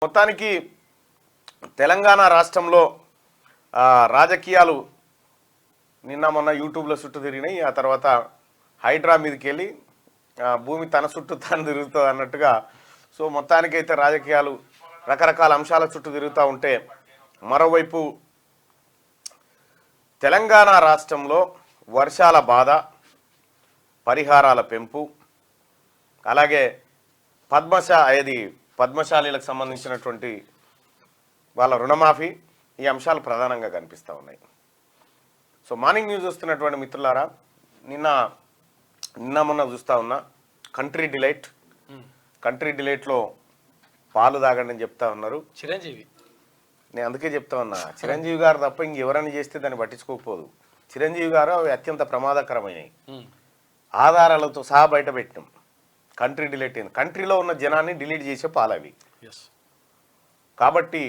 మొత్తానికి తెలంగాణ రాష్ట్రంలో రాజకీయాలు నిన్న మొన్న యూట్యూబ్లో చుట్టూ తిరిగినాయి. ఆ తర్వాత హైడ్రా మీదకి వెళ్ళి భూమి తన చుట్టూ తాను తిరుగుతుంది అన్నట్టుగా. సో మొత్తానికైతే రాజకీయాలు రకరకాల అంశాల చుట్టూ తిరుగుతూ ఉంటే, మరోవైపు తెలంగాణ రాష్ట్రంలో వర్షాల బాధ, పరిహారాల పెంపు, అలాగే పద్మశాలీలకు సంబంధించినటువంటి వాళ్ళ రుణమాఫీ, ఈ అంశాలు ప్రధానంగా కనిపిస్తూ ఉన్నాయి. సో మార్నింగ్ న్యూస్ వస్తున్నటువంటి మిత్రులారా, నిన్న మొన్న చూస్తూ ఉన్నా కంట్రీ డిలైట్లో పాలు తాగండి అని చెప్తా ఉన్నారు చిరంజీవి. నేను అందుకే చెప్తా ఉన్నా, చిరంజీవి గారు తప్ప ఇంకెవరైనా చేస్తే దాన్ని పట్టించుకోకపోదు. చిరంజీవి గారు అవి అత్యంత ప్రమాదకరమైనవి, ఆధారాలతో సహా బయట పెట్టినాం. కంట్రీ డిలీట్ అయింది, కంట్రీలో ఉన్న జనాన్ని డిలీట్ చేసే పాలవి. కాబట్టి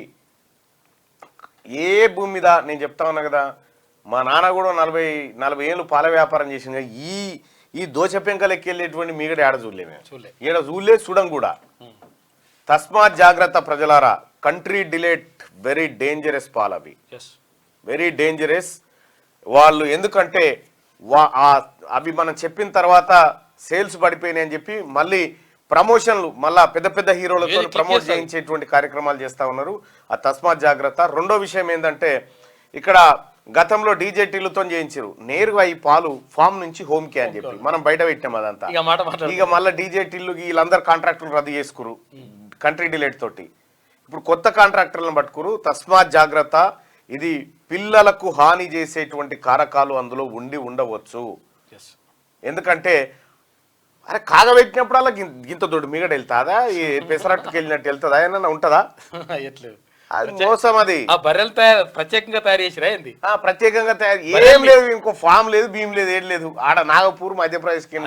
ఏ భూమి మీద నేను చెప్తా ఉన్నా కదా, మా నాన్న కూడా 40 ఏళ్ళు పాల వ్యాపారం చేసింది. ఈ దోచపెంకలెక్కి వెళ్ళేటువంటి మీగడ ఏడ చూడలేమే, ఈడ చూడలేదు, చూడం కూడా. తస్మాత్ జాగ్రత్త ప్రజలారా, కంట్రీ డిలేట్ వెరీ డేంజరస్ పాలవి, వెరీ డేంజరస్. వాళ్ళు ఎందుకంటే అవి మనం చెప్పిన తర్వాత సేల్స్ పడిపోయినాయి అని చెప్పి మళ్ళీ ప్రమోషన్లు మళ్ళా పెద్ద పెద్ద హీరోలతో ప్రమోట్ చేయించేటువంటి కార్యక్రమాలు చేస్తూ ఉన్నారు. ఆ తస్మాత్ జాగ్రత్త. రెండో విషయం ఏంటంటే, ఇక్కడ గతంలో డీజేటీలతో చేయించారు నేరుగా ఈ పాలు ఫామ్ నుంచి హోమ్ కే అని చెప్పి మనం బయట పెట్టాం. అదంతా ఇక మళ్ళీ డీజేటీలు వీళ్ళందరూ కాంట్రాక్టర్లు రద్దు చేసుకురు కంట్రీ డిలేట్ తోటి. ఇప్పుడు కొత్త కాంట్రాక్టర్లను పట్టుకురు. తస్మాత్ జాగ్రత్త. ఇది పిల్లలకు హాని చేసేటువంటి కారకాలు అందులో ఉండవచ్చు. ఎందుకంటే అరే కాగబెట్టినప్పుడల్లా గింత దొడ్డు మిగడ వెళ్తాదా, ఈ పెసరట్టుకు వెళ్ళినట్టు వెళ్తుందా, ఏమన్నా ఉంటుందా? అది మోసం. అది ప్రత్యేకంగా తయారు చేసిరా ఏంది? ప్రత్యేకంగా తయారు ఏం లేదు, ఇంకో ఫామ్ లేదు, భీమ్ లేదు, ఏం లేదు. ఆడ నాగపూర్ మధ్యప్రదేశ్కి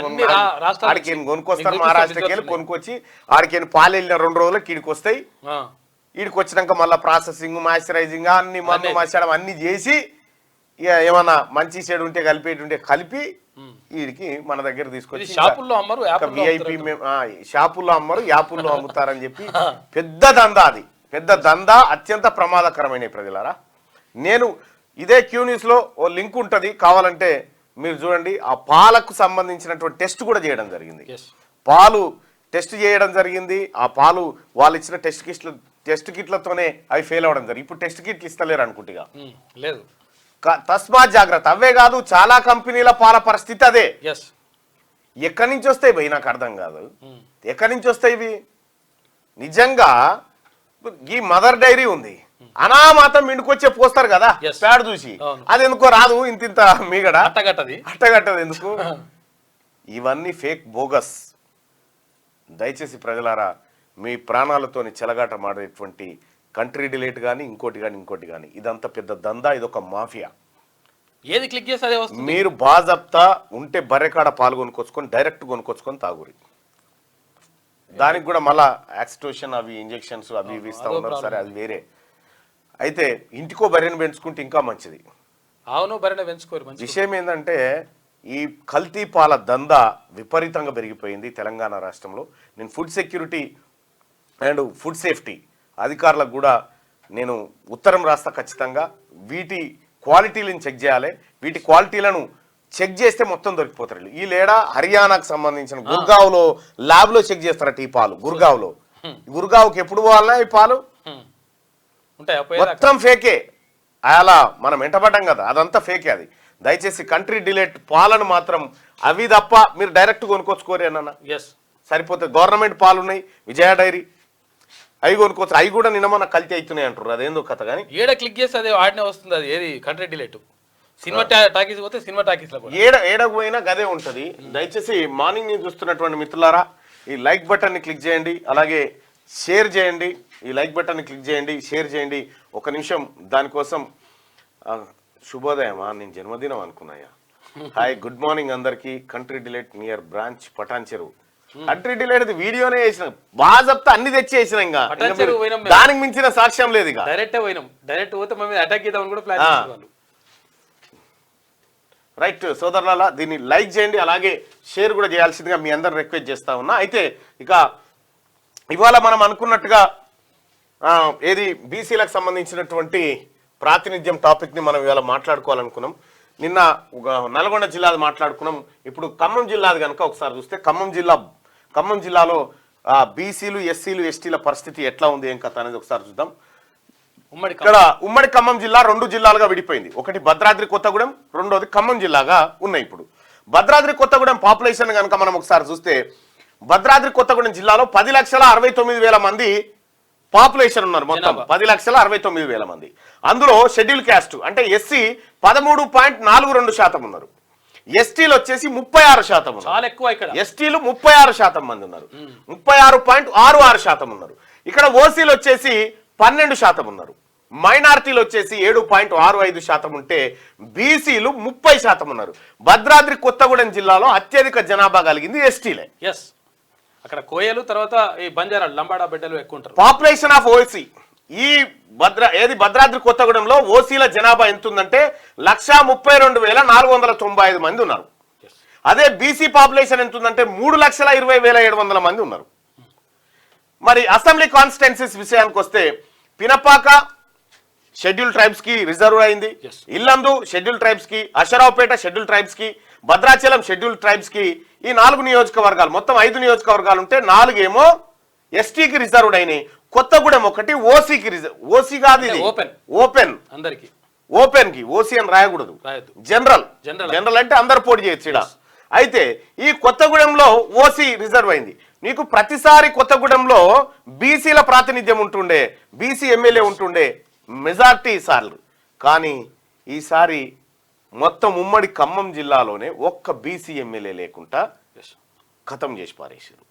ఆడికి కొనుక్కొస్తారు, మహారాష్ట్రకి వెళ్ళి కొనుక్కొచ్చి ఆడికి పాలు వెళ్ళిన 2 రోజులకు ఈడికి వస్తాయి. ఈడికి వచ్చినాక మళ్ళీ ప్రాసెసింగ్, మాయిశ్చరైజింగ్ అన్ని మందు మసడం అన్ని చేసి ఇక ఏమన్నా మంచి చెడు ఉంటే కలిపి వీడికి మన దగ్గర తీసుకొచ్చి విఐపి షాపుల్లో అమ్మరు, యాపుల్లో అమ్ముతారని చెప్పి పెద్ద దందా. అది పెద్ద దందా, అత్యంత ప్రమాదకరమైన ప్రజలారా. నేను ఇదే క్యూ న్యూస్ లో ఓ లింక్ ఉంటుంది, కావాలంటే మీరు చూడండి. ఆ పాలకు సంబంధించినటువంటి టెస్ట్ కూడా చేయడం జరిగింది. పాలు టెస్ట్ చేయడం జరిగింది. ఆ పాలు వాళ్ళు ఇచ్చిన టెస్ట్ కిట్లతోనే అవి ఫెయిల్ అవ్వడం జరిగింది. ఇప్పుడు టెస్ట్ కిట్లు ఇస్తలేరు అనుకుంటుగా. లేదు. తస్మాత్ జాగ్రత్త. అవే కాదు, చాలా కంపెనీల పాల పరిస్థితి అదే. ఎక్కడి నుంచి వస్తాయి భయ్, నాకు అర్థం కాదు. ఎక్కడి నుంచి వస్తాయి ఇవి? నిజంగా ఈ మదర్ డైరీ ఉంది, అనామాతం మిండుకొచ్చే పోస్తారు కదా ప్యాడ్ చూసి, అది ఎందుకో రాదు ఇంత మీగడ అట్టగట్టదు ఎందుకు? ఇవన్నీ ఫేక్, బోగస్. దయచేసి ప్రజలారా, మీ ప్రాణాలతోని చెలగాట మాడేటువంటి కంట్రీ డిలేట్ కానీ ఇంకోటి కానీ ఇదంతా పెద్ద దందా, ఇదొక మాఫియా. ఏది క్లిక్ చేస్తే అదే వస్తుంది. మీరు బాజప్తా ఉంటే బర్రెకాడ పాలు కొనుక్కొచ్చుకొని డైరెక్ట్ కొనుక్కొచ్చుకొని తాగురి. దానికి కూడా మళ్ళా యాక్సిటోషన్ అవి ఇంజెక్షన్స్ అవి ఇస్తా ఉన్నారు. సరే, అది వేరే. అయితే ఇంటికో బర్రెను పెంచుకుంటే ఇంకా మంచిది. అవును, బర్రెను పెంచుకోరు. విషయం ఏంటంటే, ఈ కల్తీ పాల దందా విపరీతంగా పెరిగిపోయింది తెలంగాణ రాష్ట్రంలో. నేను food security and food safety అధికారులకు కూడా నేను ఉత్తరం రాస్తా. ఖచ్చితంగా వీటి క్వాలిటీలను చెక్ చేయాలి. వీటి క్వాలిటీలను చెక్ చేస్తే మొత్తం దొరికిపోతారు. ఈ లేడా హర్యానాకు సంబంధించిన గుర్గావ్లో ల్యాబ్లో చెక్ చేస్తారట ఈ పాలు. గుర్గావ్కి ఎప్పుడు పోవాలన్నా ఈ పాలు మొత్తం ఫేకే. అలా మనం వెంటబడ్డాం కదా, అదంతా ఫేకే. అది దయచేసి కంట్రీ డిలేట్ పాలను మాత్రం అవి తప్ప మీరు డైరెక్ట్ కొనుక్కొచ్చుకోరు అన్న సరిపోతుంది. గవర్నమెంట్ పాలు ఉన్నాయి, విజయ డైరీ, అవి కొనుక్కోవచ్చు. అవి కూడా నిన్న మన కల్తీ అవుతున్నాయి అంటారు. అదేందో కథ. కానీ ఏడ క్లిక్ చేస్తే అదే ఆడనే వస్తుంది. అది ఏది కంట్రీ డిలేట్. సినిమా టాకీస్ పోతే సినిమా టాకీస్ ఏడకు పోయినా గదే ఉంటుంది. దయచేసి మార్నింగ్ ని చూస్తున్నటువంటి మిత్రులారా, ఈ లైక్ బటన్ ని క్లిక్ చేయండి, అలాగే షేర్ చేయండి. ఈ లైక్ బటన్ ని క్లిక్ చేయండి, షేర్ చేయండి. ఒక నిమిషం దానికోసం. శుభోదయమా, నేను జన్మదినం అనుకున్నాయా. హాయ్, గుడ్ మార్నింగ్ అందరికి. Country Delight near branch Patancheru. Country delete వీడియోనే వేసిన, బాగా చెప్తా అన్ని తెచ్చి వేసిన. ఇంకా దానికి మించిన సాక్ష్యం లేదు. ఇక డైరెక్ట్ పోతే మేము అటాక్ చేద్దామని కూడా ప్లాన్ చేసేవాళ్ళు. రైట్ సోదరులారా, దీన్ని లైక్ చేయండి, అలాగే షేర్ కూడా చేయాల్సిందిగా మీ అందరు రిక్వెస్ట్ చేస్తా ఉన్నా. అయితే ఇక ఇవాళ మనం అనుకున్నట్టుగా ఏది బీసీలకు సంబంధించినటువంటి ప్రాతినిధ్యం టాపిక్ని మనం ఇవాళ మాట్లాడుకోవాలనుకున్నాం. నిన్న నల్గొండ జిల్లాది మాట్లాడుకున్నాం. ఇప్పుడు ఖమ్మం జిల్లాది కనుక ఒకసారి చూస్తే ఖమ్మం జిల్లాలో బీసీలు ఎస్సీలు ఎస్టీల పరిస్థితి ఎట్లా ఉంది ఏం కథ అనేది ఒకసారి చూద్దాం. ఇక్కడ ఉమ్మడి ఖమ్మం జిల్లా 2 జిల్లాలుగా విడిపోయింది. ఒకటి భద్రాద్రి కొత్తగూడెం, రెండోది ఖమ్మం జిల్లాగా ఉన్నాయి. ఇప్పుడు భద్రాద్రి కొత్తగూడెం పాపులేషన్ కనుక మనం ఒకసారి చూస్తే భద్రాద్రి కొత్తగూడెం జిల్లాలో 10,69,000 మంది పాపులేషన్ ఉన్నారు. మొత్తం 10,69,000 మంది. అందులో షెడ్యూల్ క్యాస్ట్ అంటే ఎస్సీ 13.42% ఉన్నారు. ఎస్టీలు వచ్చేసి 36% ఉన్నారు. చాలా ఎక్కువ. ఇక్కడ ఎస్టీలు 36% మంది ఉన్నారు. 36.66% ఉన్నారు. ఇక్కడ ఓసీలు వచ్చేసి 12% ఉన్నారు. మైనారిటీలు వచ్చేసి 7.65% ఉంటే బీసీలు 30% ఉన్నారు. భద్రాద్రి కొత్తగూడెం జిల్లాలో అత్యధిక జనాభా కలిగింది ఎస్టీలే. అక్కడ కోయలు, తర్వాత ఈ బంజారాలు, లంబాడా బిడ్డలు ఎక్కువ ఉంటారు. పాపులేషన్ ఆఫ్ ఓసీ ఈ భద్రాద్రి కొత్తగూడెంలో ఓసీల జనాభా ఎంత ఉందంటే 132,495 మంది ఉన్నారు. అదే బీసీ పాపులేషన్ ఎంత ఉందంటే 3,20,700 మంది ఉన్నారు. మరి అసెంబ్లీ కాన్స్టిట్యున్సీస్ విషయానికి వస్తే పినపాక షెడ్యూల్ ట్రైబ్స్ కి రిజర్వ్ అయింది. ఇల్లందు షెడ్యూల్ ట్రైబ్స్ కి, అషరావుపేట షెడ్యూల్ ట్రైబ్స్ కి, భద్రాచలం షెడ్యూల్ ట్రైబ్స్ కి, ఈ 4 నియోజకవర్గాలు, మొత్తం 5 నియోజకవర్గాలు ఉంటే 4 ఏమో ఎస్టీకి రిజర్వ్డ్ అయినాయి. కొత్తగూడెం ఒకటి ఓసీకి రిజర్వ్. ఓసీ కాదు, ఇది ఓపెన్. అందరికి ఓపెన్ కి ఓసీ అని రాయకూడదు, జనరల్ అంటే అందరు పోటీ చేయొచ్చు ఇక్కడ. అయితే ఈ కొత్తగూడెంలో ఓసీ రిజర్వ్ అయింది. నీకు ప్రతిసారి కొత్తగూడెంలో బీసీల ప్రాతినిధ్యం ఉంటుండే, బీసీ ఎమ్మెల్యే ఉంటుండే మెజార్టీ సార్లు. కానీ ఈసారి మొత్తం ఉమ్మడి ఖమ్మం జిల్లాలోనే ఒక్క బీసీ ఎమ్మెల్యే లేకుండా ఖతం చేసి పారేసారు.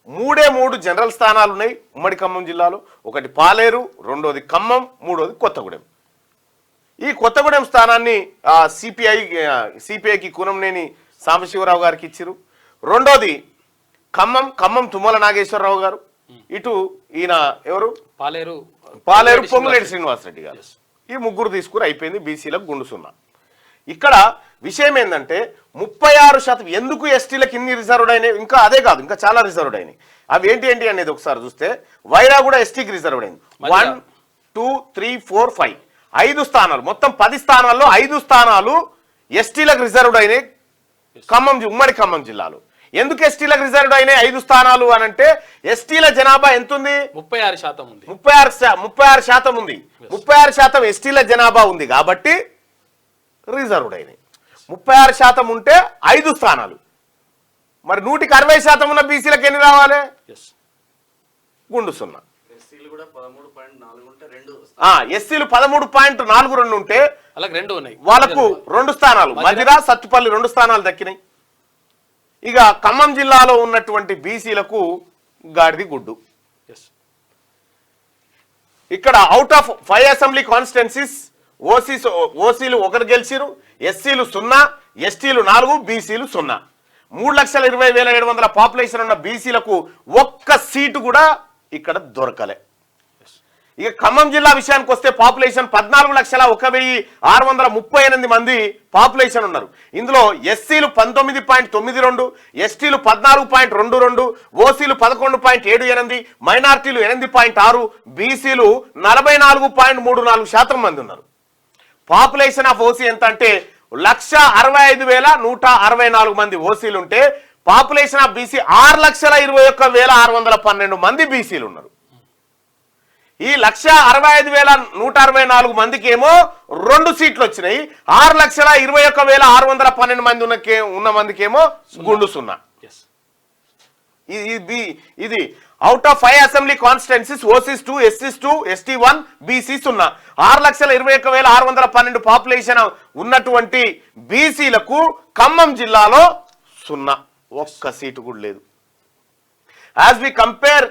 3 జనరల్ స్థానాలు ఉన్నాయి ఉమ్మడి ఖమ్మం జిల్లాలో. ఒకటి పాలేరు, రెండోది ఖమ్మం, మూడోది కొత్తగూడెం. ఈ కొత్తగూడెం స్థానాన్ని సిపిఐకి కూనంనేని సాంబశివరావు గారికి ఇచ్చిరు. రెండోది ఖమ్మం తుమ్మల నాగేశ్వరరావు గారు. ఇటు ఈయన ఎవరు, పాలేరు పొంగులేటి శ్రీనివాసరెడ్డి గారు. ఈ 3 తీసుకుని అయిపోయింది బీసీలకు గుండు సున్నా. ఇక్కడ విషయం ఏంటంటే 36% ఎందుకు ఎస్టీలకు ఇన్ని రిజర్వ్డ్ అయినాయి? ఇంకా అదే కాదు, ఇంకా చాలా రిజర్వ్డ్ అయినాయి. అవి ఏంటి అనేది ఒకసారి చూస్తే వైరా కూడా ఎస్టీకి రిజర్వ్డ్ అయింది. 1, 2, 3, 4, 5 5 స్థానాలు, మొత్తం 10 స్థానాల్లో 5 స్థానాలు ఎస్టీలకు రిజర్వ్డ్ అయినాయి ఉమ్మడి ఖమ్మం జిల్లాలో. ఎందుకు ఎస్టీలకు రిజర్వ్డ్ అయినాయి 5 స్థానాలు అని అంటే ఎస్టీల జనాభా ఎంత ఉంది? 36% ఉంది. 36% ఉంది. 36% ఎస్టీల జనాభా ఉంది కాబట్టి రిజర్వ్డ్ అయినాయి. 36% ఉంటే 5 స్థానాలు. మరి 160% ఉన్న బీసీలకు ఎన్ని రావాలి? గుండు సున్నా. ఎస్సీలు 13.42 ఉంటే వాళ్ళకు 2 స్థానాలు, మధిరా సత్తుపల్లి 2 స్థానాలు దక్కినాయి. ఇక ఖమ్మం జిల్లాలో ఉన్నటువంటి బీసీలకు గాడిది గుడ్డు. ఇక్కడ అవుట్ ఆఫ్ 5 అసెంబ్లీ కాన్స్టిట్యున్సీస్ ఓసీలు 1 గెలిచిరు, ఎస్సీలు 0, ఎస్టీలు 4, బీసీలు 0. 3,20,700 పాపులేషన్ ఉన్న బీసీలకు ఒక్క సీటు కూడా ఇక్కడ దొరకలే. ఇక ఖమ్మం జిల్లా విషయానికి వస్తే పాపులేషన్ 14,01,638 మంది పాపులేషన్ ఉన్నారు. ఇందులో ఎస్సీలు 19.92, ఎస్టీలు 14.22, ఓసీలు 11.78, మైనార్టీలు 8.6, బీసీలు 44.34% మంది ఉన్నారు. పాపులేషన్ ఆఫ్ ఓసీ ఎంత అంటే 1,65,164 మంది ఓసీలు ఉంటే పాపులేషన్ ఆఫ్ బీసీ 6,21,612 మంది బీసీలు ఉన్నారు. ఈ 1,65,164 మందికి ఏమో 2 సీట్లు వచ్చినాయి. 6,21,612 మంది ఉన్న మందికి ఏమో గుండు సున్నా. ఇది out of 5 assembly constituencies OCs 2, ఎస్సీస్ 2, ఎస్టీ 1, బీసీ 0. 6,21,612 పాపులేషన్ ఉన్నటువంటి బీసీలకు ఖమ్మం జిల్లాలో 0, ఒక్క సీటు కూడా లేదు. As we compare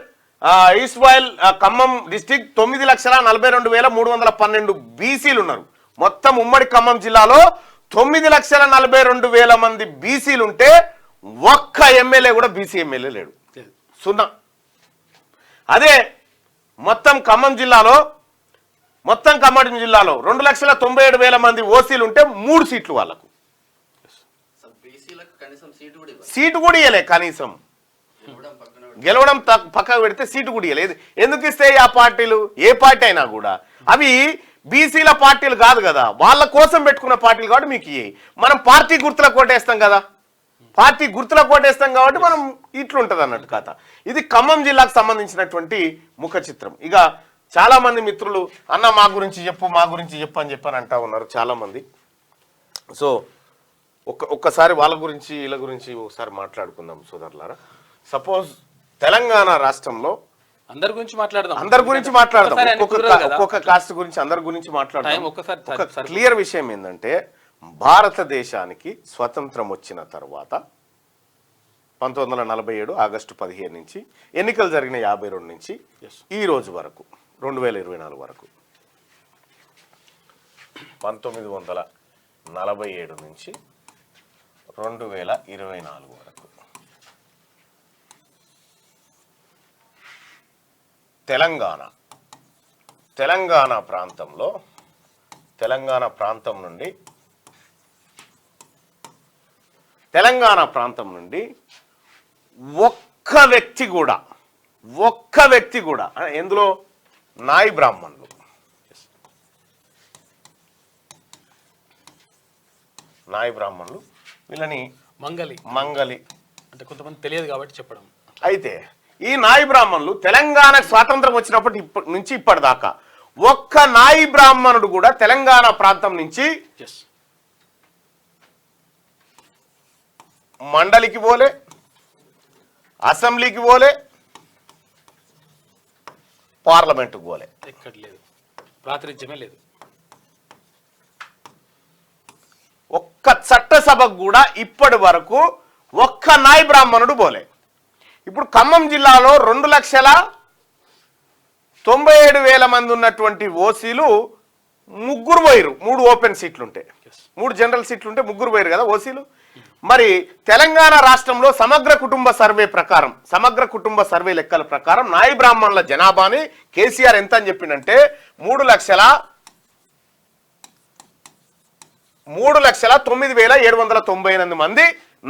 east while Khammam district 9,42,312 బీసీలు ఉన్నారు. మొత్తం ఉమ్మడి ఖమ్మం జిల్లాలో 9,42,000 మంది బీసీలు ఉంటే ఒక్క ఎమ్మెల్యే కూడా బీసీ ఎమ్మెల్యే లేడు, 0. అదే మొత్తం ఖమ్మం జిల్లాలో 2,97,000 మంది ఓసీలు ఉంటే 3 సీట్లు వాళ్ళకు. సీటు కూడా ఇవ్వలే కనీసం. గెలవడం పక్కకు పెడితే సీటు కూడా ఇవ్వలేదు. ఎందుకు ఇస్తాయి ఆ పార్టీలు? ఏ పార్టీ అయినా కూడా అవి బీసీల పార్టీలు కాదు కదా, వాళ్ళ కోసం పెట్టుకున్న పార్టీలు కాబట్టి మీకు ఇయ్యి. మనం పార్టీ గుర్తుల కోటేస్తాం కదా, పార్టీ గుర్తుల కోటేస్తాం కాబట్టి మనం ఇట్లుంటది అన్నట్టు కథ. ఇది ఖమ్మం జిల్లాకు సంబంధించినటువంటి ముఖ చిత్రం. ఇక చాలా మంది మిత్రులు అన్న మా గురించి చెప్పు అని చెప్పని అంటా ఉన్నారు చాలా మంది. సో ఒక్కసారి వాళ్ళ గురించి వీళ్ళ గురించి ఒకసారి మాట్లాడుకుందాం సోదరులారా. సపోజ్ తెలంగాణ రాష్ట్రంలో అందరి గురించి మాట్లాడదాం, ఒక్కొక్క కాస్ట్ గురించి అందరి గురించి మాట్లాడదాం. ఒక క్లియర్ విషయం ఏంటంటే భారతదేశానికి స్వతంత్రం వచ్చిన తర్వాత 1947 ఆగస్టు 15 నుంచి ఎన్నికలు జరిగిన 52 నుంచి ఈ రోజు వరకు 2024 వరకు 1947 నుంచి 2024 వరకు తెలంగాణ ప్రాంతం నుండి ఒక్క వ్యక్తి కూడా ఎందులో నాయి బ్రాహ్మణులు వీళ్ళని మంగలి అంటే కొంతమంది తెలియదు కాబట్టి చెప్పడం. అయితే ఈ నాయి బ్రాహ్మణులు తెలంగాణకు స్వాతంత్రం వచ్చినప్పటి నుంచి ఇప్పటిదాకా ఒక్క నాయి బ్రాహ్మణుడు కూడా తెలంగాణ ప్రాంతం నుంచి మండలికి పోలే, అసెంబ్లీకి పోలే, పార్లమెంటుకు పోలే, ఎక్కడ లేదు, ప్రాతినిధ్యమే లేదు. ఒక్క చట్టసభకు కూడా ఇప్పటి వరకు ఒక్క నాయి బ్రాహ్మణుడు పోలే. ఇప్పుడు ఖమ్మం జిల్లాలో 2,97,000 మంది ఉన్నటువంటి ఓసీలు ముగ్గురు పోయిరు. 3 ఓపెన్ సీట్లుంటే 3 జనరల్ సీట్లుంటే ముగ్గురు పోయిరు కదా ఓసీలు. మరి తెలంగాణ రాష్ట్రంలో సమగ్ర కుటుంబ సర్వే లెక్కల ప్రకారం నాయి బ్రాహ్మణుల జనాభాని కేసీఆర్ ఎంత అని చెప్పిండంటే 3,09,798 మంది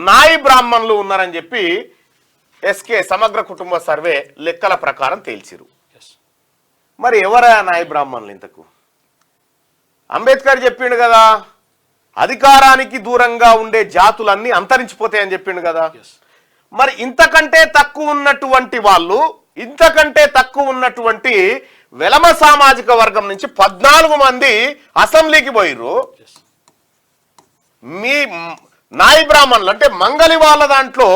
నాయి బ్రాహ్మణులు ఉన్నారని చెప్పి ఎస్కే సమగ్ర కుటుంబ సర్వే లెక్కల ప్రకారం తేల్చిరు. మరి ఎవరా నాయి బ్రాహ్మణులు? ఇంతకు అంబేద్కర్ చెప్పిండు కదా, అధికారానికి దూరంగా ఉండే జాతులన్నీ అంతరించిపోతాయని చెప్పిండు కదా. మరి ఇంతకంటే తక్కువ ఉన్నటువంటి వెలమ సామాజిక వర్గం నుంచి 14 మంది అసెంబ్లీకి పోయిర్రు. మీ నాయి బ్రాహ్మణులు అంటే మంగలి వాళ్ళ దాంట్లో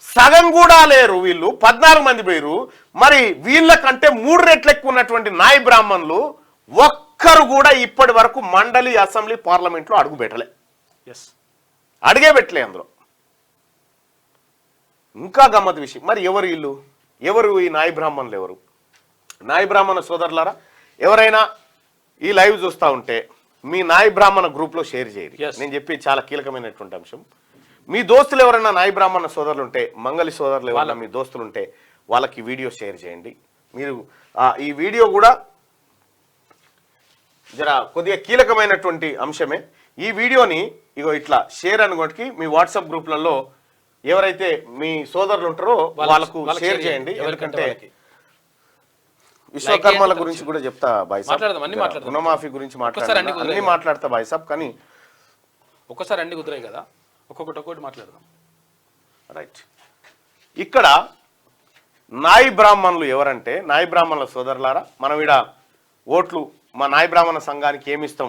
సగం కూడా లేరు, వీళ్ళు 14 మంది పోయిరు. మరి వీళ్ళకంటే 3 రెట్లు ఎక్కువ ఉన్నటువంటి నాయి బ్రాహ్మణులు ఒక్కరు కూడా ఇప్పటి వరకు మండలి, అసెంబ్లీ, పార్లమెంట్లో అడుగు పెట్టలే, అడిగే పెట్టలే అందులో. ఇంకా గమ్మత్ విషయం, మరి ఎవరు ఈ నాయి బ్రాహ్మణులు? ఎవరు నాయి బ్రాహ్మణ సోదరులారా? ఎవరైనా ఈ లైవ్ చూస్తూ ఉంటే మీ నాయి బ్రాహ్మణ గ్రూప్లో షేర్ చేయండి. నేను చెప్పి చాలా కీలకమైనటువంటి అంశం. మీ దోస్తులు ఎవరైనా నాయి బ్రాహ్మణ సోదరులు ఉంటే, మంగళి సోదరులు ఎవరైనా మీ దోస్తులు ఉంటే వాళ్ళకి వీడియో షేర్ చేయండి. మీరు ఈ వీడియో కూడా కొద్దిగా కీలకమైనటువంటి అంశమే. ఈ వీడియోని ఇగో ఇట్లా షేర్ అనుకోటికి మీ వాట్సాప్ గ్రూప్లలో ఎవరైతే మీ సోదరులు ఉంటారో వాళ్ళకు షేర్ చేయండి. ఎందుకంటే విశ్వకర్మల గురించి కూడా చెప్తా బాయ్ సాబ్, రుణమాఫీ గురించి అన్ని మాట్లాడతా బాయ్ సాబ్. కానీ ఒక్కసారి అన్ని కుదిరాయి కదా, ఒక్కొక్కటి మాట్లాడదాం. రైట్. ఇక్కడ నాయి బ్రాహ్మణులు ఎవరంటే, నాయి బ్రాహ్మణుల సోదరులారా, మనం ఈడ ఓట్లు మా నాయి బ్రాహ్మణ సంఘానికి ఏమిస్తాం,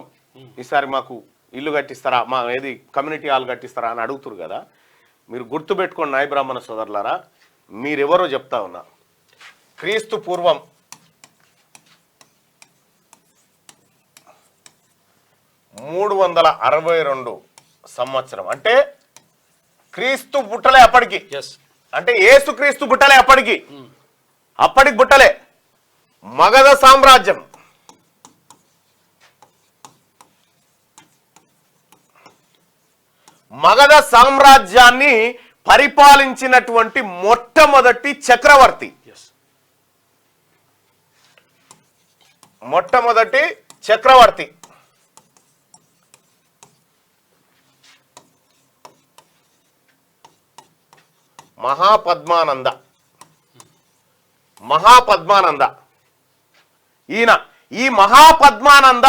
ఈసారి మాకు ఇల్లు కట్టిస్తారా, మా ఏది కమ్యూనిటీ హాల్ కట్టిస్తారా అని అడుగుతురు కదా. మీరు గుర్తుపెట్టుకోండి నాయి బ్రాహ్మణ సోదరులారా, మీరెవరో చెప్తా ఉన్నా. క్రీస్తు పూర్వం 362 సంవత్సరం అంటే క్రీస్తు పుట్టలే అప్పటికి, అంటే ఏసు క్రీస్తు పుట్టలే అప్పటికి పుట్టలే. మగధ సామ్రాజ్యం, మగధ సామ్రాజ్యాన్ని పరిపాలించినటువంటి మొట్టమొదటి చక్రవర్తి మహాపద్మానంద ఈయన ఈ మహాపద్మానంద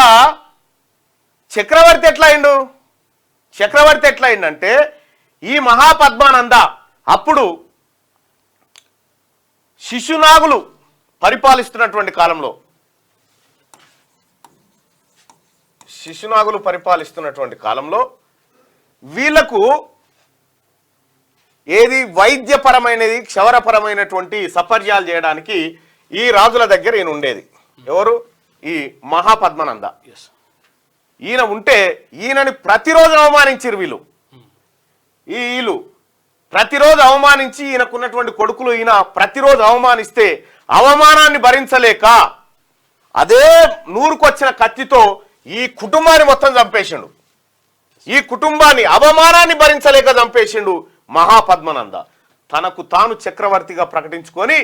చక్రవర్తి ఎట్లా అయిందంటే ఈ మహాపద్మానంద అప్పుడు శిశునాగులు పరిపాలిస్తున్నటువంటి కాలంలో వీళ్లకు ఏది వైద్యపరమైనది క్షవరపరమైనటువంటి సపర్యాలు చేయడానికి ఈ రాజుల దగ్గర ఈయన ఉండేది. ఎవరు? ఈ మహాపద్మానంద. ఈయన ఉంటే ఈయనని ప్రతిరోజు అవమానించారు వీళ్ళు ప్రతిరోజు అవమానించి ఈయనకున్నటువంటి కొడుకులు ఈయన ప్రతిరోజు అవమానిస్తే అవమానాన్ని భరించలేక అదే నూరుకొచ్చిన కత్తితో ఈ కుటుంబాన్ని మొత్తం చంపేసిండు. ఈ కుటుంబాన్ని అవమానాన్ని భరించలేక చంపేసిండు మహాపద్మానంద. తనకు తాను చక్రవర్తిగా ప్రకటించుకొని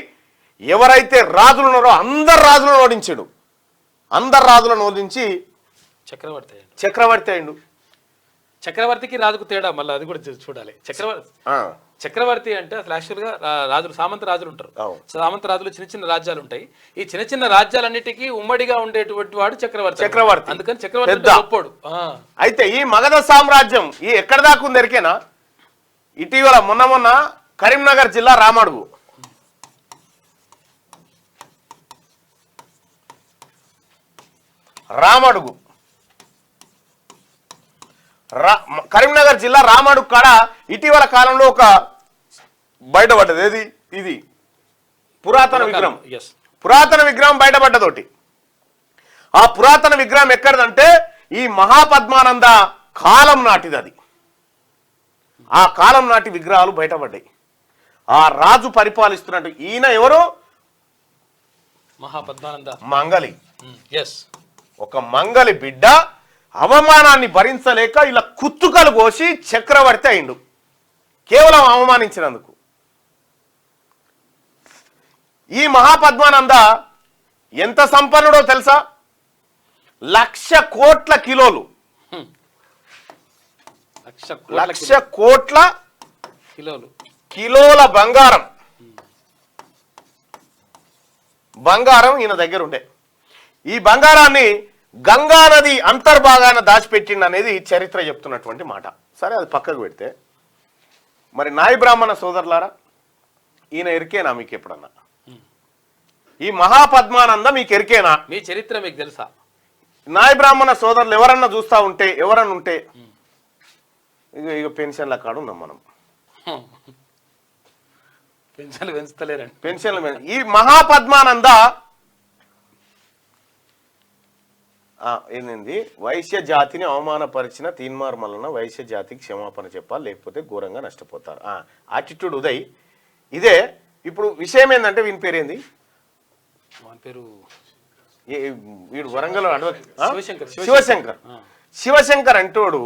ఎవరైతే రాజులు ఉన్నారో అందరు రాజులను ఓడించాడు. ఓడించి చక్రవర్తి అయిండు. చక్రవర్తికి రాజుకు తేడా మళ్ళీ అది కూడా చూడాలి. చక్రవర్తి అంటే అసలు యాక్చువల్గా రాజులు సామంత రాజులు ఉంటారు. సామంత రాజులు చిన్న చిన్న రాజ్యాలు ఉంటాయి. ఈ చిన్న చిన్న రాజ్యాలన్నిటికీ ఉమ్మడిగా ఉండేటువంటి వాడు చక్రవర్తి. అందుకని చక్రవర్తి గొప్పోడు. అయితే ఈ మగధ సామ్రాజ్యం ఈ ఎక్కడ దాకా ఉంది ఎరికేనా? ఇటీవల మొన్న కరీంనగర్ జిల్లా రామడుగు కరీంనగర్ జిల్లా రామడుగు కాడ ఇటీవల కాలంలో ఒక బయటపడ్డది. ఏది? ఇది పురాతన విగ్రహం బయటపడ్డతోటి. ఆ పురాతన విగ్రహం ఎక్కడదంటే ఈ మహాపద్మానంద కాలం నాటిది. అది ఆ కాలం నాటి విగ్రహాలు బయటపడ్డాయి. ఆ రాజు పరిపాలిస్తున్నట్టు ఈయన ఎవరు? మహాపద్మానంద మంగలి. ఒక మంగలి బిడ్డ అవమానాన్ని భరించలేక ఇలా కుత్తుకలు కోసి చక్రవర్తి అయిండు కేవలం అవమానించినందుకు. ఈ మహాపద్మానంద ఎంత సంపన్నుడో తెలుసా? 1,00,000 కోట్ల కిలోలు 1,00,000 కోట్ల కిలోల బంగారం ఈయన దగ్గర ఉండే. ఈ బంగారాన్ని గంగా నది అంతర్భాగాన దాచిపెట్టిండు అనేది చరిత్ర చెప్తున్నటువంటి మాట. సరే, అది పక్కకు పెడితే మరి నాయి బ్రాహ్మణ సోదరులారా, ఈయన ఎరికేనా మీకు ఎప్పుడన్నా? ఈ మహాపద్మానంద మీకు ఎరికేనా? మీ చరిత్ర మీకు తెలుసా? నాయి బ్రాహ్మణ సోదరులు ఎవరన్నా చూస్తా ఉంటే ఎవరన్నా ఉంటే ఇక పెన్షన్ల కాడు ఉన్నాం మనం. పెన్షన్లు పెంచుతలేరండి. ఈ మహాపద్మానంద ఏంది? వైశ్య జాతిని అవమానపరిచిన తీన్మార్ మల్లన వైశ్య జాతికి క్షమాపణ చెప్పాలి, లేకపోతే ఘోరంగా నష్టపోతారు. యాటిట్యూడ్ ఉదయ్ ఇదే. ఇప్పుడు విషయం ఏంటంటే వీని పేరేంది? వీడు వరంగల్ శివశంకర్ అంటోడు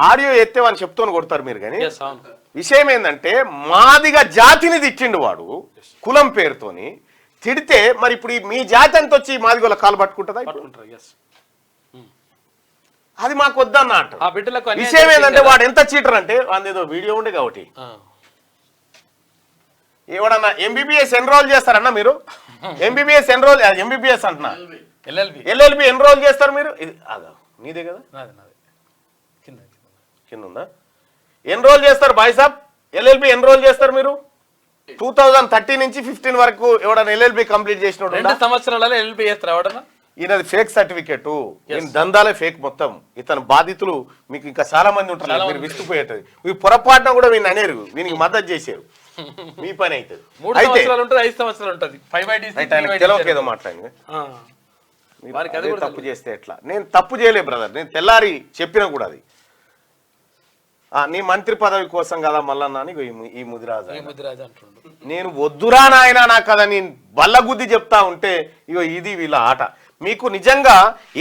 ఆడియో ఎత్తే అని చెప్తూనే కొడతారు మీరు. కానీ విషయం ఏంటంటే మాదిగ జాతిని తిట్టిండు వాడు కులం పేరుతోని. తిడితే మరి ఇప్పుడు మీ జాతి అంత వచ్చి మాదిగోళ్ళ కాలు పట్టుకుంటుందా? అది మాకు వద్దన్నట్టు. విషయం ఏంటంటే వాడు ఎంత చీటర్ అంటే ఏదో వీడియో ఉండే కాబట్టి ఎవడన్నా ఎంబీబీఎస్ ఎన్రోల్ చేస్తారన్నా మీరు? ఎంబీబీఎస్ అంటున్నా, ఎల్ఎల్బి ఎన్రోల్ చేస్తారు మీరు? ఇది నీదే కదా, కింద ఉందా? ఎన్రోల్ చేస్తారు బాయ్ సాబ్, ఎల్ఎల్బి ఎన్రోల్ చేస్తారు మీరు. 2013 నుంచి 15 వరకు ఎవడన్నా ఎల్ఎల్బి కంప్లీట్ చేసిన 2 సంవత్సరాలలో ఎల్ఎల్బి చేస్తారు ఎవడన్నా? ఈయనది ఫేక్ సర్టిఫికెట్, ఈయన దందాలే ఫేక్ మొత్తం. ఇతను బాధితులు మీకు ఇంకా చాలా మంది ఉంటారు, మీరు విస్తుపోయేటది. మీ పొరపాటున కూడా వీళ్ళు అనేరు, వీనికి మద్దతు చేశారు, మీ పని అవుతుంది. 3 సంవత్సరాలు ఉంటుంది, 5 సంవత్సరాలు ఉంటుంది. తెలవకేదో మాట్లాడి తప్పు చేస్తే ఎట్లా? నేను తప్పు చేయలే బ్రదర్, నేను తెల్లారి చెప్పినా కూడా అది నీ మంత్రి పదవి కోసం కదా మల్లన్న అని ఈ ముదిరాజు అంటుండు. నేను వద్దురా నాయన నాకు కదా నేను బల్లగుద్ది చెప్తా ఉంటే ఇగో ఇది వీళ్ళ ఆట. మీకు నిజంగా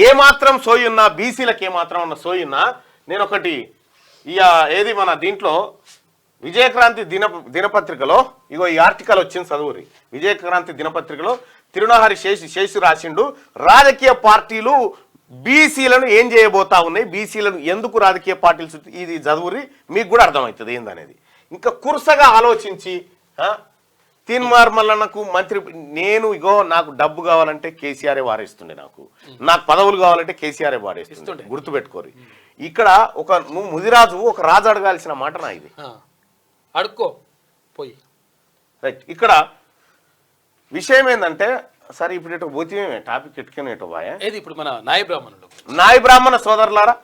ఏమాత్రం సోయున్నా, బీసీలకు ఏమాత్రం ఉన్న సోయున్నా, నేను ఒకటి ఏది మన దీంట్లో విజయక్రాంతి దినపత్రికలో ఇగో ఈ ఆర్టికల్ వచ్చింది చదువురి. విజయక్రాంతి దినపత్రికలో తిరునహరి శేషు రాసిండు, రాజకీయ పార్టీలు బీసీలను ఏం చేయబోతా ఉన్నాయి, బీసీలను ఎందుకు రాజకీయ పార్టీలు, ఇది చదువురి మీకు కూడా అర్థమవుతుంది ఏందనేది. ఇంకా కురుసగా ఆలోచించి తీన్మార్ మల్లన్నకు మంత్రి నేను ఇగో నాకు డబ్బు కావాలంటే కేసీఆర్ వారేస్తుండే, నాకు పదవులు కావాలంటే కేసీఆర్ వారేస్తుండే. గుర్తుపెట్టుకోరు. ఇక్కడ నువ్వు ముదిరాజు ఒక రాజు అడగాల్సిన మాట నా ఇది. అడుక్కో పోయి రైట్. ఇక్కడ విషయం ఏంటంటే సరే ఇప్పుడు ఇటు పోతే టాపిక్ ఎట్టుకుని ఇటు బాయ్ ఏది ఇప్పుడు మన నాయ బ్రాహ్మణ సోదరులారా,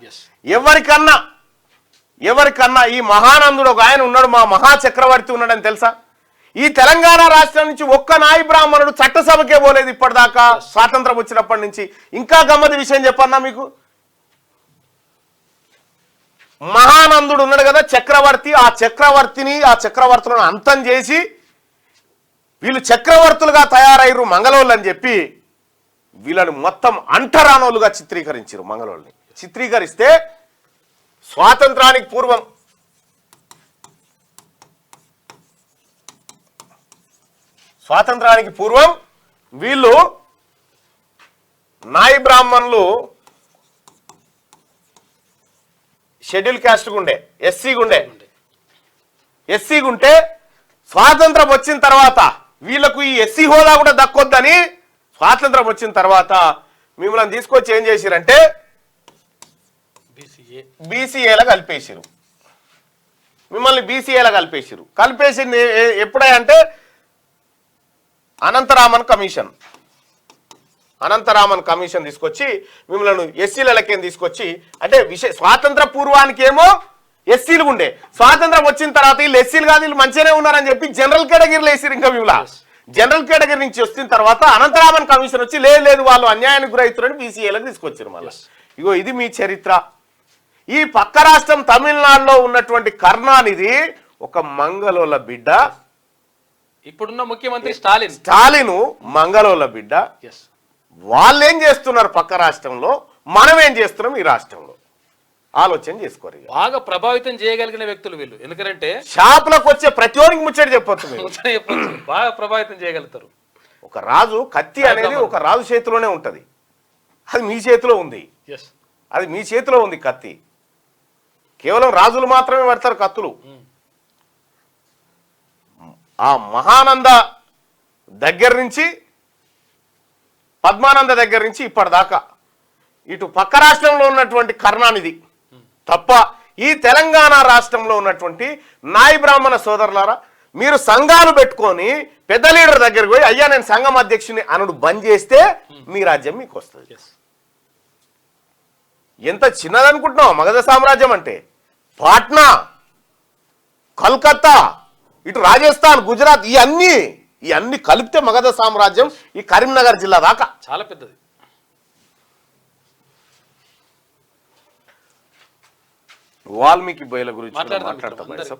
ఎవరికన్నా ఈ మహానందుడు ఒక ఆయన ఉన్నాడు, మా మహా చక్రవర్తి ఉన్నాడని తెలుసా? ఈ తెలంగాణ రాష్ట్రం నుంచి ఒక్క నాయ బ్రాహ్మణుడు చట్టసభకే పోలేదు ఇప్పటిదాకా, స్వాతంత్రం వచ్చినప్పటి నుంచి. ఇంకా గమ్మతి విషయం చెప్పన్నా మీకు, మహానందుడు ఉన్నాడు కదా చక్రవర్తి, ఆ చక్రవర్తులను అంతం చేసి వీళ్ళు చక్రవర్తులుగా తయారయ్యారు మంగళోళ్ళు అని చెప్పి వీళ్ళని మొత్తం అంటరానోలుగా చిత్రీకరించారు. మంగళోళ్ళని చిత్రీకరిస్తే స్వాతంత్రానికి పూర్వం వీళ్ళు నాయ బ్రాహ్మణులు షెడ్యూల్ క్యాస్ట్ గుండే, ఎస్సీ గుంటే స్వాతంత్రం వచ్చిన తర్వాత వీళ్ళకు ఈ ఎస్సీ హోదా కూడా దక్కొద్దని స్వాతంత్రం వచ్చిన తర్వాత మిమ్మల్ని తీసుకొచ్చి ఏం చేసిరంటే బీసీఏలా కలిపేసిరు. మిమ్మల్ని బీసీఏలా కలిపేసింది ఎప్పుడంటే అనంతరామన్ కమిషన్ తీసుకొచ్చి మిమ్మల్ని ఎస్సీలకేం తీసుకొచ్చి, అంటే స్వాతంత్ర పూర్వానికి ఏమో ఎస్సీలు ఉండే, స్వాతంత్రం వచ్చిన తర్వాత వీళ్ళు ఎస్సీలు కాదు వీళ్ళు మంచిగానే ఉన్నారని చెప్పి జనరల్ కేటగిరీలు వేసిరు. ఇంకా మిమ్మల్ని జనరల్ కేటగిరీ నుంచి వచ్చిన తర్వాత అనంతరామన్ కమిషన్ వచ్చి లేదు వాళ్ళు అన్యాయానికి గురవుతారని బీసీఏలకు తీసుకొచ్చారు. మళ్ళీ ఇగో ఇది మీ చరిత్ర. ఈ పక్క రాష్ట్రం తమిళనాడులో ఉన్నటువంటి కరుణానిధి ఒక మంగళోళ్ళ బిడ్డ, ఇప్పుడున్న ముఖ్యమంత్రి స్టాలిన్ మంగళోళ్ళ బిడ్డ. వాళ్ళు ఏం చేస్తున్నారు పక్క రాష్ట్రంలో, మనం ఏం చేస్తున్నాం ఈ రాష్ట్రంలో, ఆలోచన చేసుకోరు. బాగా ప్రభావితం చేయగలిగిన వ్యక్తులు వీళ్ళు. ఎందుకంటే షాపులకు వచ్చే ప్రతి ఒక్కరికి ముచ్చట చెప్పొచ్చు, బాగా ప్రభావితం చేయగలుగుతారు. ఒక రాజు కత్తి అనేది ఒక రాజు చేతిలోనే ఉంటది, అది మీ చేతిలో ఉంది. అది మీ చేతిలో ఉంది కత్తి. కేవలం రాజులు మాత్రమే పడతారు కత్తులు. ఆ మహానంద దగ్గర నుంచి పద్మానంద దగ్గర నుంచి ఇప్పటిదాకా ఇటు పక్క రాష్ట్రంలో ఉన్నటువంటి కరుణానిధి తప్ప ఈ తెలంగాణ రాష్ట్రంలో ఉన్నటువంటి నాయ బ్రాహ్మణ సోదరులారా, మీరు సంఘాలు పెట్టుకొని పెద్ద లీడర్ దగ్గరికి పోయి అయ్యా నేను సంఘం అధ్యక్షుని అనుడు బంద్ చేస్తే మీ రాజ్యం మీకు వస్తుంది. ఎంత చిన్నదనుకుంటున్నావు మగధ సామ్రాజ్యం అంటే? పాట్నా, కల్కత్తా, ఇటు రాజస్థాన్, గుజరాత్ ఇవన్నీ కలిపితే మగధ సామ్రాజ్యం ఈ కరీంనగర్ జిల్లా దాకా చాలా పెద్దది. వాల్మీకి బయల గురించి మాట్లాడతాం.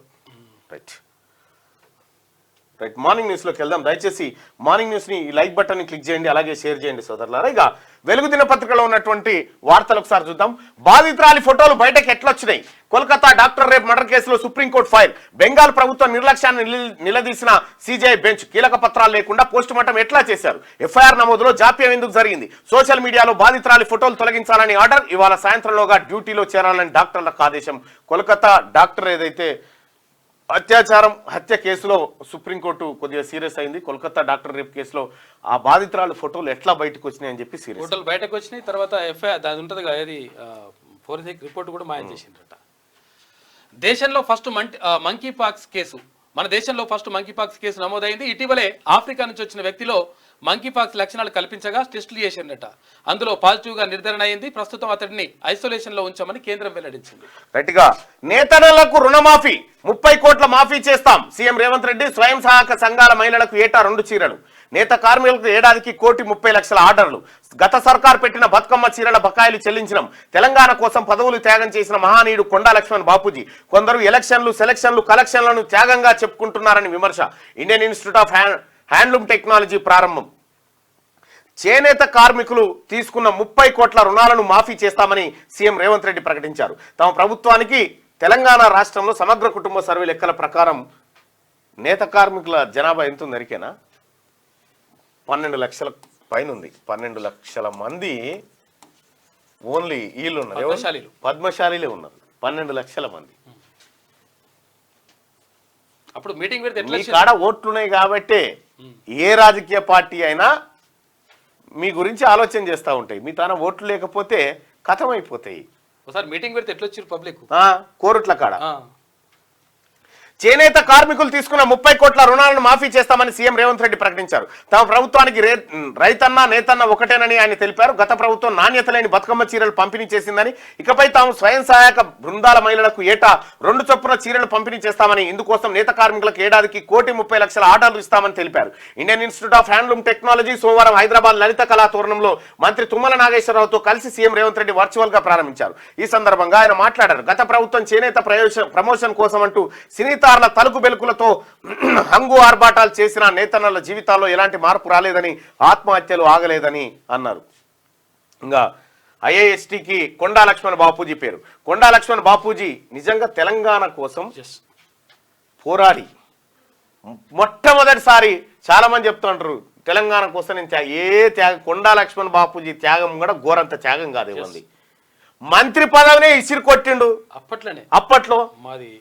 రైట్, మార్నింగ్ న్యూస్లోకి వెళ్దాం. దయచేసి మార్నింగ్ న్యూస్ని లైక్ బటన్ని క్లిక్ చేయండి, అలాగే షేర్ చేయండి సోదరులారా. ఇక వెలుగు దినపత్రికలో ఉన్నటువంటి వార్తలు ఒకసారి చూద్దాం. బాధితురాలి ఫోటోలు బయటకు ఎట్లొచ్చినాయి? కోల్కతా డాక్టర్ రేప్ మర్డర్ కేసులో సుప్రీంకోర్టు ఫైల్. బెంగాల్ ప్రభుత్వం నిర్లక్ష్యాన్ని నిలదీసిన సిజేఐ బెంచ్. కీలక పత్రాలు లేకుండా పోస్టుమార్టం ఎట్లా చేశారు? ఎఫ్ఐఆర్ నమోదులో జాప్యం ఎందుకు జరిగింది? సోషల్ మీడియాలో బాధితురాలి ఫోటోలు తొలగించాలని ఆర్డర్. ఇవాళ సాయంత్రంలోగా డ్యూటీలో చేరాలని డాక్టర్లకు ఆదేశం. కోల్కతా డాక్టర్ ఏదైతే హత్య కేసులో సుప్రీంకోర్టు కొద్దిగా సీరియస్ అయింది. కోల్కతా డాక్టర్ రేప్ కేసులో ఆ బాధితురాలు ఫోటోలు ఎట్లా బయటకు వచ్చినాయి అని చెప్పి సీరియస్. ఫోటోలు బయటకు వచ్చినాయి. తర్వాత ఎఫ్ఐఆర్ దాని ఉంటుంది కదా, అది ఫోరెన్సిక్ రిపోర్ట్ కూడా మాయం చేసిండ్రట. దేశంలో ఫస్ట్ మంకీ పాక్స్ కేసు, మన దేశంలో ఫస్ట్ మంకీ పాక్స్ కేసు నమోదైంది. ఇటీవలే ఆఫ్రికా నుంచి వచ్చిన వ్యక్తిలో మంకీ పాక్స్ లక్షణాలు కల్పించగా టెస్టులు చేసిందట. అందులో పాజిటివ్ గా నిర్ధారణ అయింది. ప్రస్తుతం అతడిని ఐసోలేషన్ లో ఉంచామని కేంద్రం వెల్లడించింది. గట్టిగా నేతన్నలకు రుణమాఫీ 30 కోట్ల మాఫీ చేస్తాం. సీఎం రేవంత్ రెడ్డి. స్వయం సహాయక సంఘాల మహిళలకు ఏటా 2 చీరలు. నేత కార్మికులకు ఏడాదికి 1,30,00,000 ఆర్డర్లు. గత సర్కార్ పెట్టిన బతుకమ్మ చీరల బకాయిలు చెల్లించడం. తెలంగాణ కోసం పదవులు త్యాగం చేసిన మహానీయుడు కొండా లక్ష్మణ్ బాపూజీ. కొందరు ఎలక్షన్లు, సెలక్షన్లు, కలెక్షన్లను త్యాగంగా చెప్పుకుంటున్నారని విమర్శ. Indian institute of handloom technology ప్రారంభం. చేనేత కార్మికులు తీసుకున్న 30 కోట్ల రుణాలను మాఫీ చేస్తామని సీఎం రేవంత్ రెడ్డి ప్రకటించారు. తమ ప్రభుత్వానికి తెలంగాణ రాష్ట్రంలో సమగ్ర కుటుంబ సర్వే లెక్కల ప్రకారం నేత కార్మికుల జనాభా ఎంత ఉంది ఎరికేనా? 12 లక్షల పైన ఉంది. 12 లక్షల మంది ఓన్లీ వీళ్ళు ఉన్నారు, పద్మశాలీలే ఉన్నారు. 12 లక్షల మంది. అప్పుడు మీటింగ్ పెడితే ఎట్లా మీ కాడ ఓట్లున్నాయి కాబట్టి ఏ రాజకీయ పార్టీ అయినా మీ గురించి ఆలోచన చేస్తూ ఉంటాయి. మీ తాన ఓట్లు లేకపోతే కథమైపోతాయి. ఒకసారి మీటింగ్ పెడితే ఎట్లా వచ్చారు పబ్లిక్ కోరుట్ల కాడ చేనేత కార్మికులు తీసుకున్న 30 కోట్ల రుణాలను మాఫీ చేస్తామని సీఎం రేవంత్ రెడ్డి ప్రకటించారు. తమ ప్రభుత్వానికి రైతన్న నేతన్న ఒకటేనని ఆయన తెలిపారు. గత ప్రభుత్వం నాణ్యత లేని బతుకమ్మ చీరలు పంపిణీ చేసిందని, ఇకపై తాము స్వయం సహాయక బృందాల మహిళలకు ఏటా 2 చొప్పున చీరలు పంపిణీ చేస్తామని, ఇందుకోసం నేత కార్మికులకు ఏడాదికి 1,30,00,000 ఆర్డర్లు ఇస్తామని తెలిపారు. Indian institute of handloom technology సోమవారం హైదరాబాద్ లలిత కళా తోరణంలో మంత్రి తుమ్మల నాగేశ్వరరావుతో కలిసి సీఎం రేవంత్ రెడ్డి వర్చువల్ గా ప్రారంభించారు. ఈ సందర్భంగా ఆయన మాట్లాడారు. గత ప్రభుత్వం చేనేత ప్రమోషన్ కోసం అంటూ సినీ తలుకు బెలుకులతో హంగు ఆర్భాటాలు చేసిన నేతన్నల జీవితాల్లో ఎలాంటి మార్పు రాలేదని, ఆత్మహత్యలు ఆగలేదని అన్నారు. ఇంకా ఐఏఎస్టీకి కొండా లక్ష్మణ్ బాపూజీ పేరు. కొండా లక్ష్మణ్ బాపూజీ నిజంగా తెలంగాణ కోసం పోరాడి మొట్టమొదటిసారి చాలా మంది చెప్తుంటారు తెలంగాణ కోసం నేను త్యాగం. కొండా లక్ష్మణ్ బాపూజీ త్యాగం కూడా ఘోరంత త్యాగం కాదు. ఇవ్వండి మంత్రి పదవినే ఇసిరి కొట్టిండు అప్పట్లో. మాది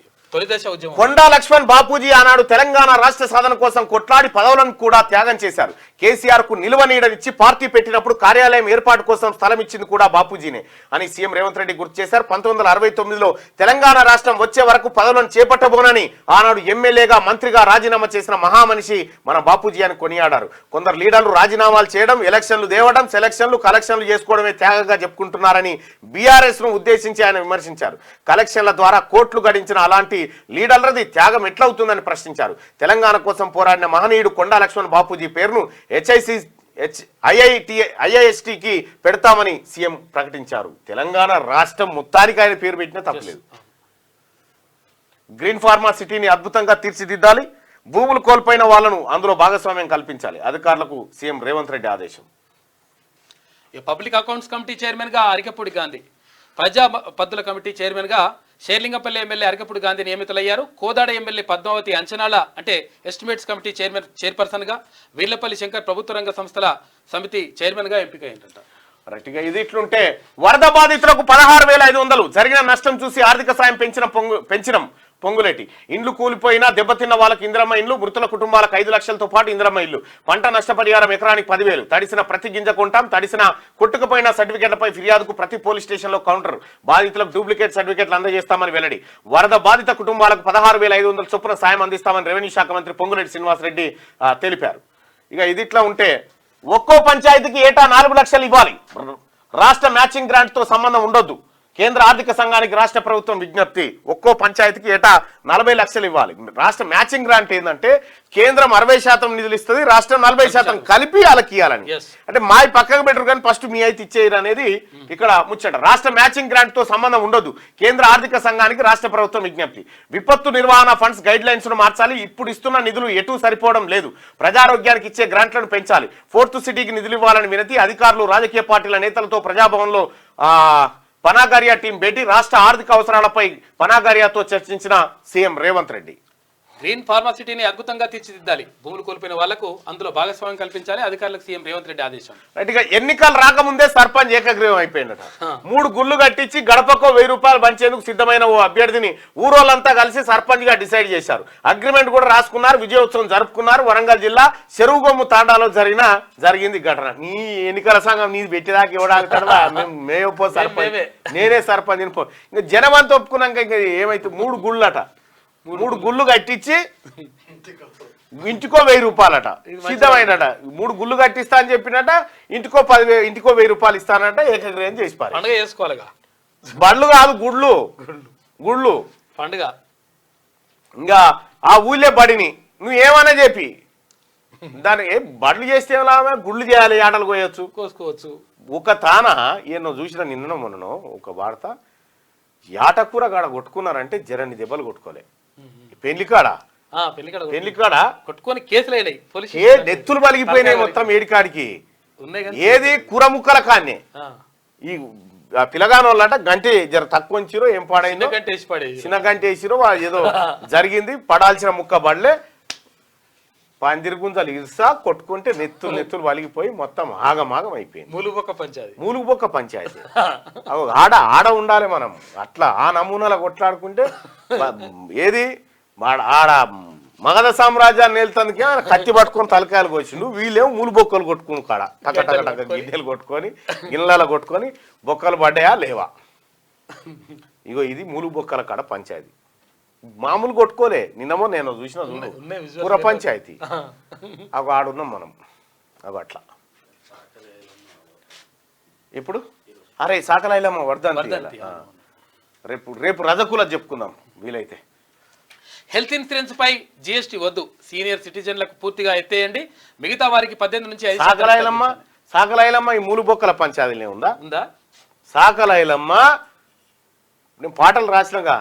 కొండా లక్ష్మణ్ బాపూజీ ఆనాడు తెలంగాణ రాష్ట్ర సాధన కోసం కొట్లాడి పదవులను కూడా త్యాగం చేశారు. కేసీఆర్ కు నిలువ నీడనిచ్చి పార్టీ పెట్టినప్పుడు కార్యాలయం ఏర్పాటు కోసం స్థలం ఇచ్చింది కూడా బాపూజీనే అని సీఎం రేవంత్ రెడ్డి గుర్తు చేశారు. 1969లో తెలంగాణ రాష్ట్రం వచ్చే వరకు పదవులను చేపట్టబోనని ఆనాడు ఎమ్మెల్యేగా మంత్రిగా రాజీనామా చేసిన మహామనిషి మన బాపూజీ అని కొనియాడారు. కొందరు లీడర్లు రాజీనామాలు చేయడం, ఎలక్షన్లు దేవడం, సెలక్షన్లు కలెక్షన్లు చేసుకోవడమే త్యాగంగా చెప్పుకుంటున్నారని బీఆర్ఎస్ ను ఉద్దేశించి ఆయన విమర్శించారు. కలెక్షన్ల ద్వారా కోట్లు గడించిన అలాంటి లీడర్లది త్యాగం ఎట్లవుతుందని ప్రశ్నించారు. తెలంగాణ కోసం పోరాడిన మహనీయుడు కొండా లక్ష్మణ్ బాపూజీ పేరును ఐఐఎస్టీకి పెడతామని సీఎం ప్రకటించారు. తెలంగాణ రాష్ట్రం మొత్తానికి ఆయన పేరు పెట్టినా తప్పలేదు. గ్రీన్ ఫార్మా సిటీని అద్భుతంగా తీర్చిదిద్దాలి, భూములు కోల్పోయిన వాళ్లను అందులో భాగస్వామ్యం కల్పించాలి, అధికారులకు సీఎం రేవంత్ రెడ్డి ఆదేశం. పబ్లిక్ అకౌంట్స్ కమిటీ చైర్మన్ గా అరికపూడి గాంధీ, ప్రజా పద్దుల కమిటీ చైర్మన్ గా షేర్లింగంపల్లి ఎమ్మెల్యే అరికపూడి గాంధీ నియమితులయ్యారు. కోదాడ ఎమ్మెల్యే పద్మావతి అంచనాల ఎస్టిమేట్స్ కమిటీ చైర్పర్సన్ గా, వీర్లపల్లి శంకర్ ప్రభుత్వ రంగ సంస్థల సమితి చైర్మన్ గా ఎంపికైందంట. రైట్గా ఇది ఇట్లుంటే వరద బాధితులకు 16,500 జరిగిన నష్టం చూసి ఆర్థిక సాయం పెంచినం పొంగులేటి. ఇండ్లు కూలిపోయినా దెబ్బతిన్న వాళ్ళకి ఇంద్రమ్మ ఇండ్లు, మృతుల కుటుంబాలకు 5 లక్షలతో పాటు ఇంద్రమ్మ ఇల్లు, పంట నష్టపరిహారం ఎకరానికి 10,000, తడిసిన ప్రతి గింజ కొంటాం, తడిసిన కొట్టుకుపోయిన సర్టిఫికెట్లపై ఫిర్యాదుకు ప్రతి పోలీస్ స్టేషన్లో కౌంటర్, బాధితులకు డూప్లికేట్ సర్టిఫికెట్లు అందజేస్తామని వెల్లడి. వరద బాధిత కుటుంబాలకు 16,500 చొప్పున సాయం అందిస్తామని రెవెన్యూ శాఖ మంత్రి పొంగులేటి శ్రీనివాసరెడ్డి తెలిపారు. ఇక ఇది ఇట్లా ఉంటే ఒక్కో పంచాయతీకి ఏటా 4 లక్షలు ఇవ్వాలి, రాష్ట్ర మ్యాచింగ్ గ్రాంట్ తో సంబంధం ఉండొద్దు, కేంద్ర ఆర్థిక సంఘానికి రాష్ట్ర ప్రభుత్వం విజ్ఞప్తి. ఒక్కో పంచాయతీకి ఏటా 40 లక్షలు ఇవ్వాలి. రాష్ట్ర మ్యాచింగ్ గ్రాంట్ ఏంటంటే కేంద్రం 60% నిధులు ఇస్తుంది, రాష్ట్రం 40% కలిపి వాళ్ళకి ఇవ్వాలని. అంటే మావి పక్కకు పెట్టరు కానీ ఫస్ట్ మీ అయితే ఇచ్చేయరు అనేది ఇక్కడ ముచ్చట. రాష్ట్ర మ్యాచింగ్ గ్రాంట్ తో సంబంధం ఉండదు, కేంద్ర ఆర్థిక సంఘానికి రాష్ట్ర ప్రభుత్వం విజ్ఞప్తి. విపత్తు నిర్వహణ ఫండ్స్ గైడ్ లైన్స్ ను మార్చాలి, ఇప్పుడు ఇస్తున్న నిధులు ఎటు సరిపోవడం లేదు, ప్రజారోగ్యానికి ఇచ్చే గ్రాంట్లను పెంచాలి, 4th సిటీకి నిధులు ఇవ్వాలని వినతి. అధికారులు రాజకీయ పార్టీల నేతలతో ప్రజాభవన్లో పనాగారియా టీం భేటీ, రాష్ట్ర ఆర్థిక అవసరాలపై పనాగారియాతో చర్చించిన సీఎం రేవంత్ రెడ్డి. గ్రీన్ ఫార్మాసిటీని అద్భుతంగా తీర్చిదిద్దాలి, భూములు కోల్పోయిన వాళ్లకు అందులో భాగస్వామ్యం కల్పించాలి, అధికారులకు సీఎం రేవంత్ రెడ్డి ఆదేశం. రైట్గా ఎన్నికలు రాకముందే సర్పంచ్ ఏకగ్రీవం అయిపోయిందట. 3 గుళ్ళు కట్టించి గడపకో 1000 రూపాయలు పంచేందుకు సిద్ధమైన ఓ అభ్యర్థిని ఊరోళ్ళంతా కలిసి సర్పంచ్ గా డిసైడ్ చేశారు. అగ్రిమెంట్ కూడా రాసుకున్నారు, విజయోత్సవం జరుపుకున్నారు. వరంగల్ జిల్లా చెరువుగొమ్ము తాండాలో జరిగింది ఘటన. నీ ఎన్నికల సంఘం నీది పెట్టేదాకా ఎవడాగుతాడా, మేమో సర్పంచ్, నేనే సర్పంచ్. ఇంకా జనమంతా ఒప్పుకున్నాక ఇంకా ఏమైతే 3 గుళ్ళట, 3 గుళ్ళు కట్టించి ఇంటికో 1000 రూపాయలట సిద్ధమైనట. 3 గుళ్ళు కట్టిస్తా అని చెప్పినట, ఇంటికో 1000 రూపాయలు ఇస్తానట. ఏకగ్రహం చేసి పండుగ చేసుకోవాలిగా, బళ్ళు కాదు గుళ్ళు పండుగ. ఇంకా ఆ ఊళ్ళే బడిని నువ్వు ఏమన్నా చెప్పి దాన్ని బడులు చేస్తే గుళ్ళు చేయాలి, ఆటలు కోసుకోవచ్చు. ఒక తాన ఏమో చూసిన నిన్ననో మొన్ననో ఒక వార్త, యాటకూర కాడ కొట్టుకున్నారంటే జరన్ని దెబ్బలు కొట్టుకోలే. పెళ్లికాడ కొట్టుకొని కేసులు అయినాయి, నెత్తులు పలిగిపోయినాయి మొత్తం ఏడికాడికి. ఏది కూర ముక్కల కాన్నే ఈ పిల్లగాని వాళ్ళంట గంటే జర తక్కువ ఉంచిరో ఏం పాడైందో, చిన్న గంటే వేసిరో ఏదో జరిగింది. పడాల్సిన ముక్క బడలే, పందిరుగుంజలు ఇరుసా కొట్టుకుంటే నెత్తులు వలిగిపోయి మొత్తం ఆగమాగం అయిపోయింది. మూలుగుబొక్క పంచాయతీ ఆడ ఉండాలి మనం. అట్లా ఆ నమూనాలో కొట్లాడుకుంటే ఏది ఆడ మగధ సామ్రాజ్యాన్ని వెళ్తానికి కత్తి పట్టుకొని తలకాయలు కోసిండు, వీళ్ళేమో మూలు బొక్కలు కొట్టుకుని కాడ టక టక టక గిన్నెలు కొట్టుకొని గిన్నెల కొట్టుకొని బొక్కలు పడ్డాయా లేవా. ఇగో ఇది మూలు బొక్కల కాడ పంచాయతీ. మామూలు కొట్టుకోలే, నిన్నమో నేను చూసిన చూడు పుర పంచాయతీ. అవి ఆడున్నాం మనం, అవి అట్లా. ఇప్పుడు అరే సాకలాయిలమ్మ వర్ధంతి, రేపు రేపు రజకుల చెప్పుకుందాం వీలైతే. హెల్త్ ఇన్సూరెన్స్ పై జిఎస్టీ వద్దు, సీనియర్ సిటిజన్లకు పూర్తిగా ఎత్తేయండి, మిగతా వారికి 18 నుంచి 5. సాకలాయిలమ్మ ఈ మూలు బొక్కల పంచాయతీలే ఉందా? సాకలాయిలమ్మ నేను పాటలు రాసినగా,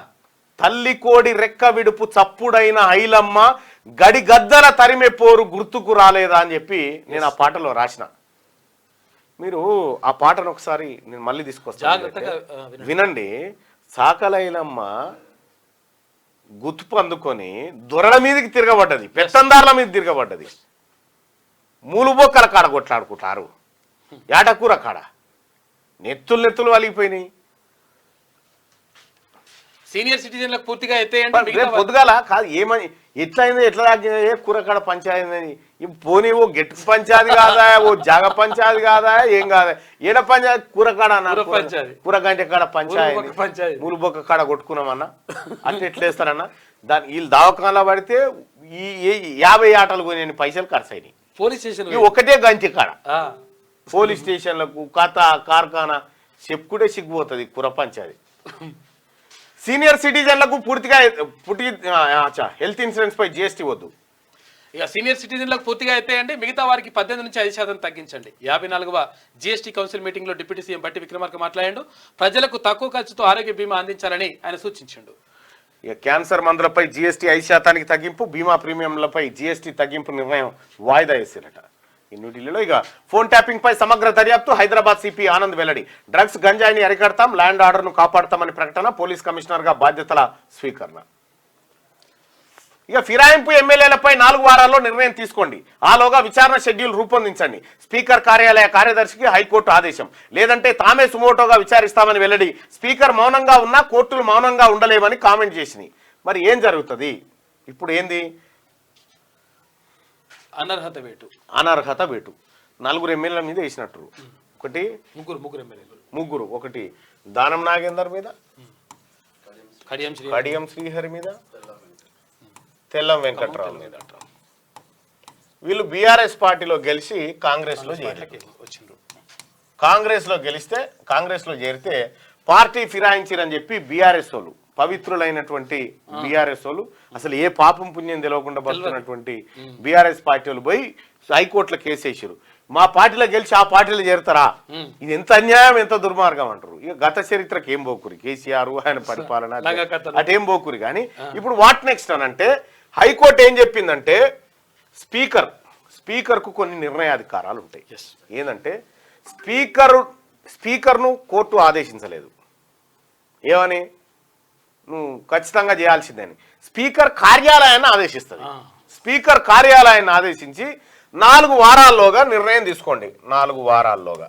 తల్లి కోడి రెక్క విడుపు చప్పుడైన ఐలమ్మ గడి గద్దల తరిమే పోరు గుర్తుకు రాలేదా అని చెప్పి నేను ఆ పాటలో రాసిన. మీరు ఆ పాటను ఒకసారి నేను మళ్ళీ తీసుకొస్తాను, వినండి. సాకలైలమ్మ గుర్తుపు అందుకొని దొరల మీదకి తిరగబడ్డది, పెత్తందారుల మీద తిరగబడ్డది. మూలుబొక్కల కాడ కొట్లాడుకుంటారు, ఏటకూర కాడ నెత్తులు వలిగిపోయినాయి. సీనియర్ సిటిజన్లకు పూర్తిగా ఎత్తేయండి. పొద్దుగాల కాదు ఏమని ఎట్లయిందో ఎట్లా కూరకాడ పంచాయతీ పోనీ, ఓ గెట్టు పంచాయతీ కాదా, ఓ జాగ పంచాయతీ కాదా, ఏం కాదా, ఏడ పంచాయతీ కూరకాడ కూరగంట కాడ పంచాయతీ మూలు బొక్క కాడ కొట్టుకున్నామన్నా అంటే ఎట్లేస్తారన్నా. దాని వీళ్ళు దవాఖానలో పడితే ఈ 50 ఆటలు కొని పైసలు ఖర్చు అయినాయి. పోలీస్ స్టేషన్ ఒకటే గంటి కాడ పోలీస్ స్టేషన్లకు కథ కార్ఖానా చెప్పుకుంటే సిగ్గిపోతుంది కుర పంచాయతీ. సీనియర్ సిటిజన్లకు పూర్తిగా హెల్త్ ఇన్సూరెన్స్ పై జిఎస్టీ వద్దు. ఇక సీనియర్ సిటిజన్లకు పూర్తిగా ఎత్తేయండి, మిగతా వారికి 18 నుంచి 5% తగ్గించండి. 54వ జిఎస్టీ కౌన్సిల్ మీటింగ్ లో డిప్యూటీ సీఎం బట్టి విక్రమార్క మాట్లాడాడు. ప్రజలకు తక్కువ ఖర్చుతో ఆరోగ్య బీమా అందించాలని ఆయన సూచించాడు. ఇక క్యాన్సర్ మందులపై జిఎస్టీ 5% తగ్గింపు, బీమా ప్రీమియంలపై జిఎస్టీ తగ్గింపు నిర్ణయం వాయిదా వేసిరట. న్యూఢిల్లీలో ఇక ఫోన్ ట్యాపింగ్ పై సమగ్ర దర్యాప్తు, హైదరాబాద్ సిపి ఆనంద్ వెల్లడి. డ్రగ్స్ గంజాయిని అరికడతాం, ల్యాండ్ ఆర్డర్ ను కాపాడతామని ప్రకటన, పోలీస్ కమిషనర్ గా బాధ్యతల స్వీకరణ. ఇక ఫిరాయింపు ఎమ్మెల్యేలపై 4 వారాల్లో నిర్ణయం తీసుకోండి, ఆలోగా విచారణ షెడ్యూల్ రూపొందించండి. స్పీకర్ కార్యాలయ కార్యదర్శికి హైకోర్టు ఆదేశం, లేదంటే తామే సుమోటోగా విచారిస్తామని వెల్లడి. స్పీకర్ మౌనంగా ఉన్నా కోర్టులు మౌనంగా ఉండలేవని కామెంట్ చేసినాయి. మరి ఏం జరుగుతుంది ఇప్పుడు? ఏంది అనర్హత వేటు 4 ఎమ్మెల్యేల మీద వేసినట్టు. ఒకటి ముగ్గురు ఒకటి దానం నాగేందర్ మీద, కడియం శ్రీహరి మీద, తెల్లం వెంకట్రావు మీద. వీళ్ళు బీఆర్ఎస్ పార్టీలో గెలిచి కాంగ్రెస్ లో గెలిస్తే కాంగ్రెస్ లో చేరితే పార్టీ ఫిరాయించిరని చెప్పి బీఆర్ఎస్ వాళ్ళు, పవిత్రులైనటువంటి బీఆర్ఎస్ వాళ్ళు, అసలు ఏ పాపం పుణ్యం తెలియకుండా బతుకున్నటువంటి బీఆర్ఎస్ పార్టీ వాళ్ళు పోయి హైకోర్టులో కేసు వేసారు. మా పార్టీలో గెలిచి ఆ పార్టీలో చేరుతారా? ఇది ఎంత అన్యాయం, ఎంత దుర్మార్గం అంటారు. ఇక గత చరిత్రకు ఏం పోకురి, కేసీఆర్ ఆయన పరిపాలన అటేం పోకురి. కానీ ఇప్పుడు వాట్ నెక్స్ట్ అని అంటే హైకోర్టు ఏం చెప్పిందంటే స్పీకర్కు కొన్ని నిర్ణయాధికారాలు ఉంటాయి. ఏంటంటే స్పీకర్ను కోర్టు ఆదేశించలేదు, ఏమని నువ్వు ఖచ్చితంగా చేయాల్సిందని. స్పీకర్ కార్యాలయాన్ని ఆదేశిస్తుంది. స్పీకర్ కార్యాలయాన్ని ఆదేశించి 4 వారాల్లోగా నిర్ణయం తీసుకోండి, 4 వారాల్లోగా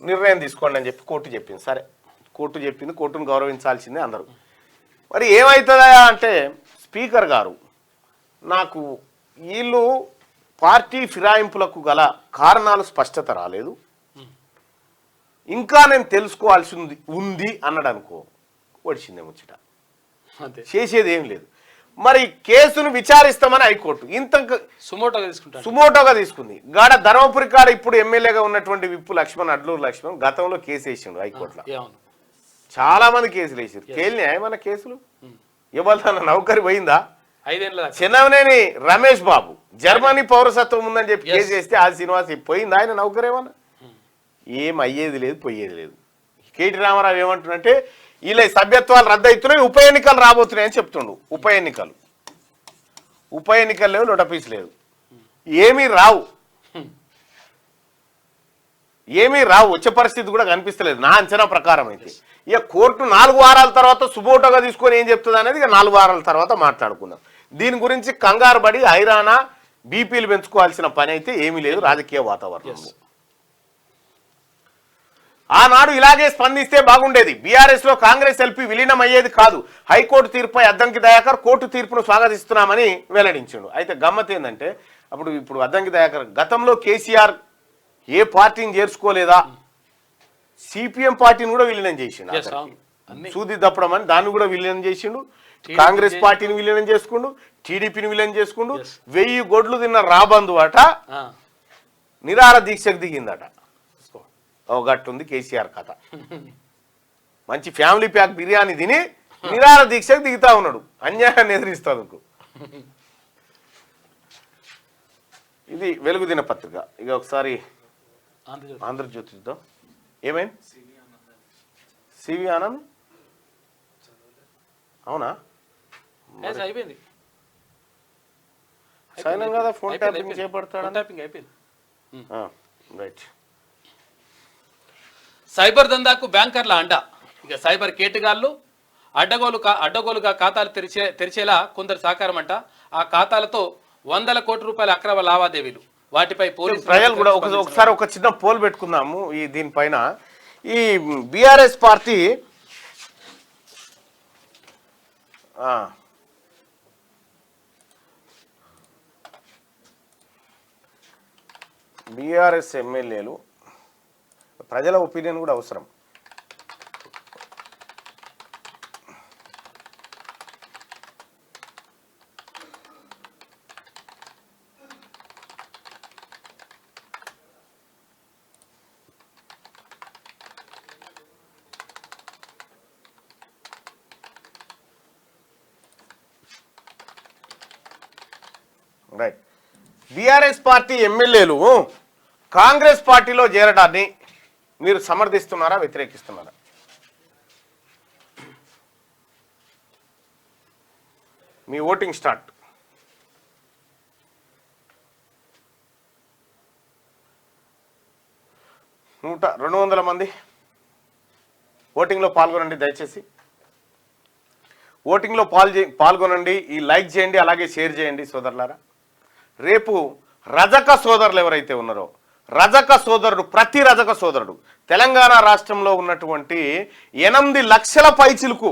నిర్ణయం తీసుకోండి అని చెప్పి కోర్టు చెప్పింది. సరే, కోర్టు చెప్పింది, కోర్టును గౌరవించాల్సిందే అందరూ. మరి ఏమవుతుందా అంటే స్పీకర్ గారు, నాకు వీళ్ళు పార్టీ ఫిరాయింపులకు గల కారణాలు స్పష్టత రాలేదు, ఇంకా నేను తెలుసుకోవాల్సి ఉంది అన్నాడు అనుకో, ఒడిచిందే ముచ్చట, చేసేది ఏం లేదు. మరి కేసును విచారిస్తామని హైకోర్టు ఇంత సుమోటోగా తీసుకుంది. గాడ ధర్మపురి కాడ ఇప్పుడు ఎమ్మెల్యేగా ఉన్నటువంటి విప్పు లక్ష్మణ్, అడ్లూరు లక్ష్మణ్ గతంలో కేసు వేసిండు హైకోర్టులో. చాలా మంది కేసులు వేసారు. కేలినా ఏమన్నా కేసులు? ఎవరిదన్నా నౌకరి పోయిందా? 5 ఏళ్ల చెన్నవనేని రమేష్ బాబు జర్మనీ పౌరసత్వం ఉందని చెప్పి కేసు చేస్తే ఆ శ్రీనివాస్ పోయిందా ఆయన నౌకరు? ఏమన్నా ఏం అయ్యేది లేదు, పోయేది లేదు. కేటీ రామారావు ఏమంటున్నంటే ఇలా సభ్యత్వాలు రద్దు అవుతున్నాయి, ఉప ఎన్నికలు రాబోతున్నాయి అని చెప్తుండు. ఉప ఎన్నికలు లేవు, నోటపీస్ లేదు, ఏమీ రావు, వచ్చే పరిస్థితి కూడా కనిపిస్తలేదు నా అంచనా ప్రకారం. అయితే ఇక కోర్టు 4 వారాల తర్వాత సుమోటోగా తీసుకొని ఏం చెప్తుంది అనేది ఇక 4 వారాల తర్వాత మాట్లాడుకుందాం. దీని గురించి కంగారు పడి హైరానా బీపీలు పెంచుకోవాల్సిన పని అయితే ఏమీ లేదు రాజకీయ వాతావరణంలో. ఆనాడు ఇలాగే స్పందిస్తే బాగుండేది. బీఆర్ఎస్ లో కాంగ్రెస్ ఎల్పీ విలీనం అయ్యేది కాదు. హైకోర్టు తీర్పుపై అద్దంకి దయాకర్ కోర్టు తీర్పును స్వాగతిస్తున్నామని వెల్లడించాడు. అయితే గమ్మత్ ఏంటంటే ఇప్పుడు అద్దంకి దయాకర్ గతంలో కేసీఆర్ ఏ పార్టీని చేర్చుకోలేదా, సిపిఎం పార్టీని కూడా విలీనం చేసిండు. సూది తప్పడం అని దాన్ని కూడా విలీనం చేసిండు. కాంగ్రెస్ పార్టీని విలీనం చేసుకుండు, టీడీపీని విలీనం చేసుకుండు. 1000 గొడ్లు తిన్న రాబందు అట నిరాహార దీక్షకు దిగిందట. గట్టుంది కేసీఆర్ కథ. మంచి ఫ్యామిలీ ప్యాక్ బిర్యానీ తిని నిరాహార దీక్షకు దిగుతా ఉన్నాడు, అన్యాయాన్ని ఎదిరిస్తాను. ఇది వెలుగు దినపత్రిక. ఇక ఒకసారి ఆంధ్రజ్యోతి చూద్దాం. ఏమైంది? సివి ఆనంద్ అవునా? అయిపోయింది సైనం కదా, ఫోన్ ట్యాపింగ్ చేపడతాడు. రైట్. సైబర్ దందాకు బ్యాంకర్ల అండ. ఇక సైబర్ కేటుగాళ్లు అడ్డగోలుగా ఖాతాలు తెరిచేలా కొందరు సహకారం అంట. ఆ ఖాతాలతో 100 కోట్ల రూపాయల అక్రమ లావాదేవీలు. వాటిపై పోలీసు ప్రజలు కూడా ఒకసారి ఒక చిన్న పోల్ పెట్టుకుందాము ఈ దీనిపైన. ఈ బీఆర్ఎస్ పార్టీ బీఆర్ఎస్ ఎమ్మెల్యేలు ప్రజల ఒపీనియన్ కూడా అవసరం. రైట్. బీఆర్ఎస్ పార్టీ ఎమ్మెల్యేలు కాంగ్రెస్ పార్టీలో చేరడాన్ని మీరు సమర్థిస్తున్నారా, వ్యతిరేకిస్తున్నారా? మీ ఓటింగ్ స్టార్ట్. నూట 200 మంది ఓటింగ్లో పాల్గొనండి. దయచేసి ఓటింగ్లో పాల్గొనండి. ఈ లైక్ చేయండి, అలాగే షేర్ చేయండి సోదరులారా. రేపు రజక సోదరులు ఎవరైతే ఉన్నారో, రజక సోదరుడు, ప్రతి రజక సోదరుడు తెలంగాణ రాష్ట్రంలో ఉన్నటువంటి 8 లక్షల పైచిలకు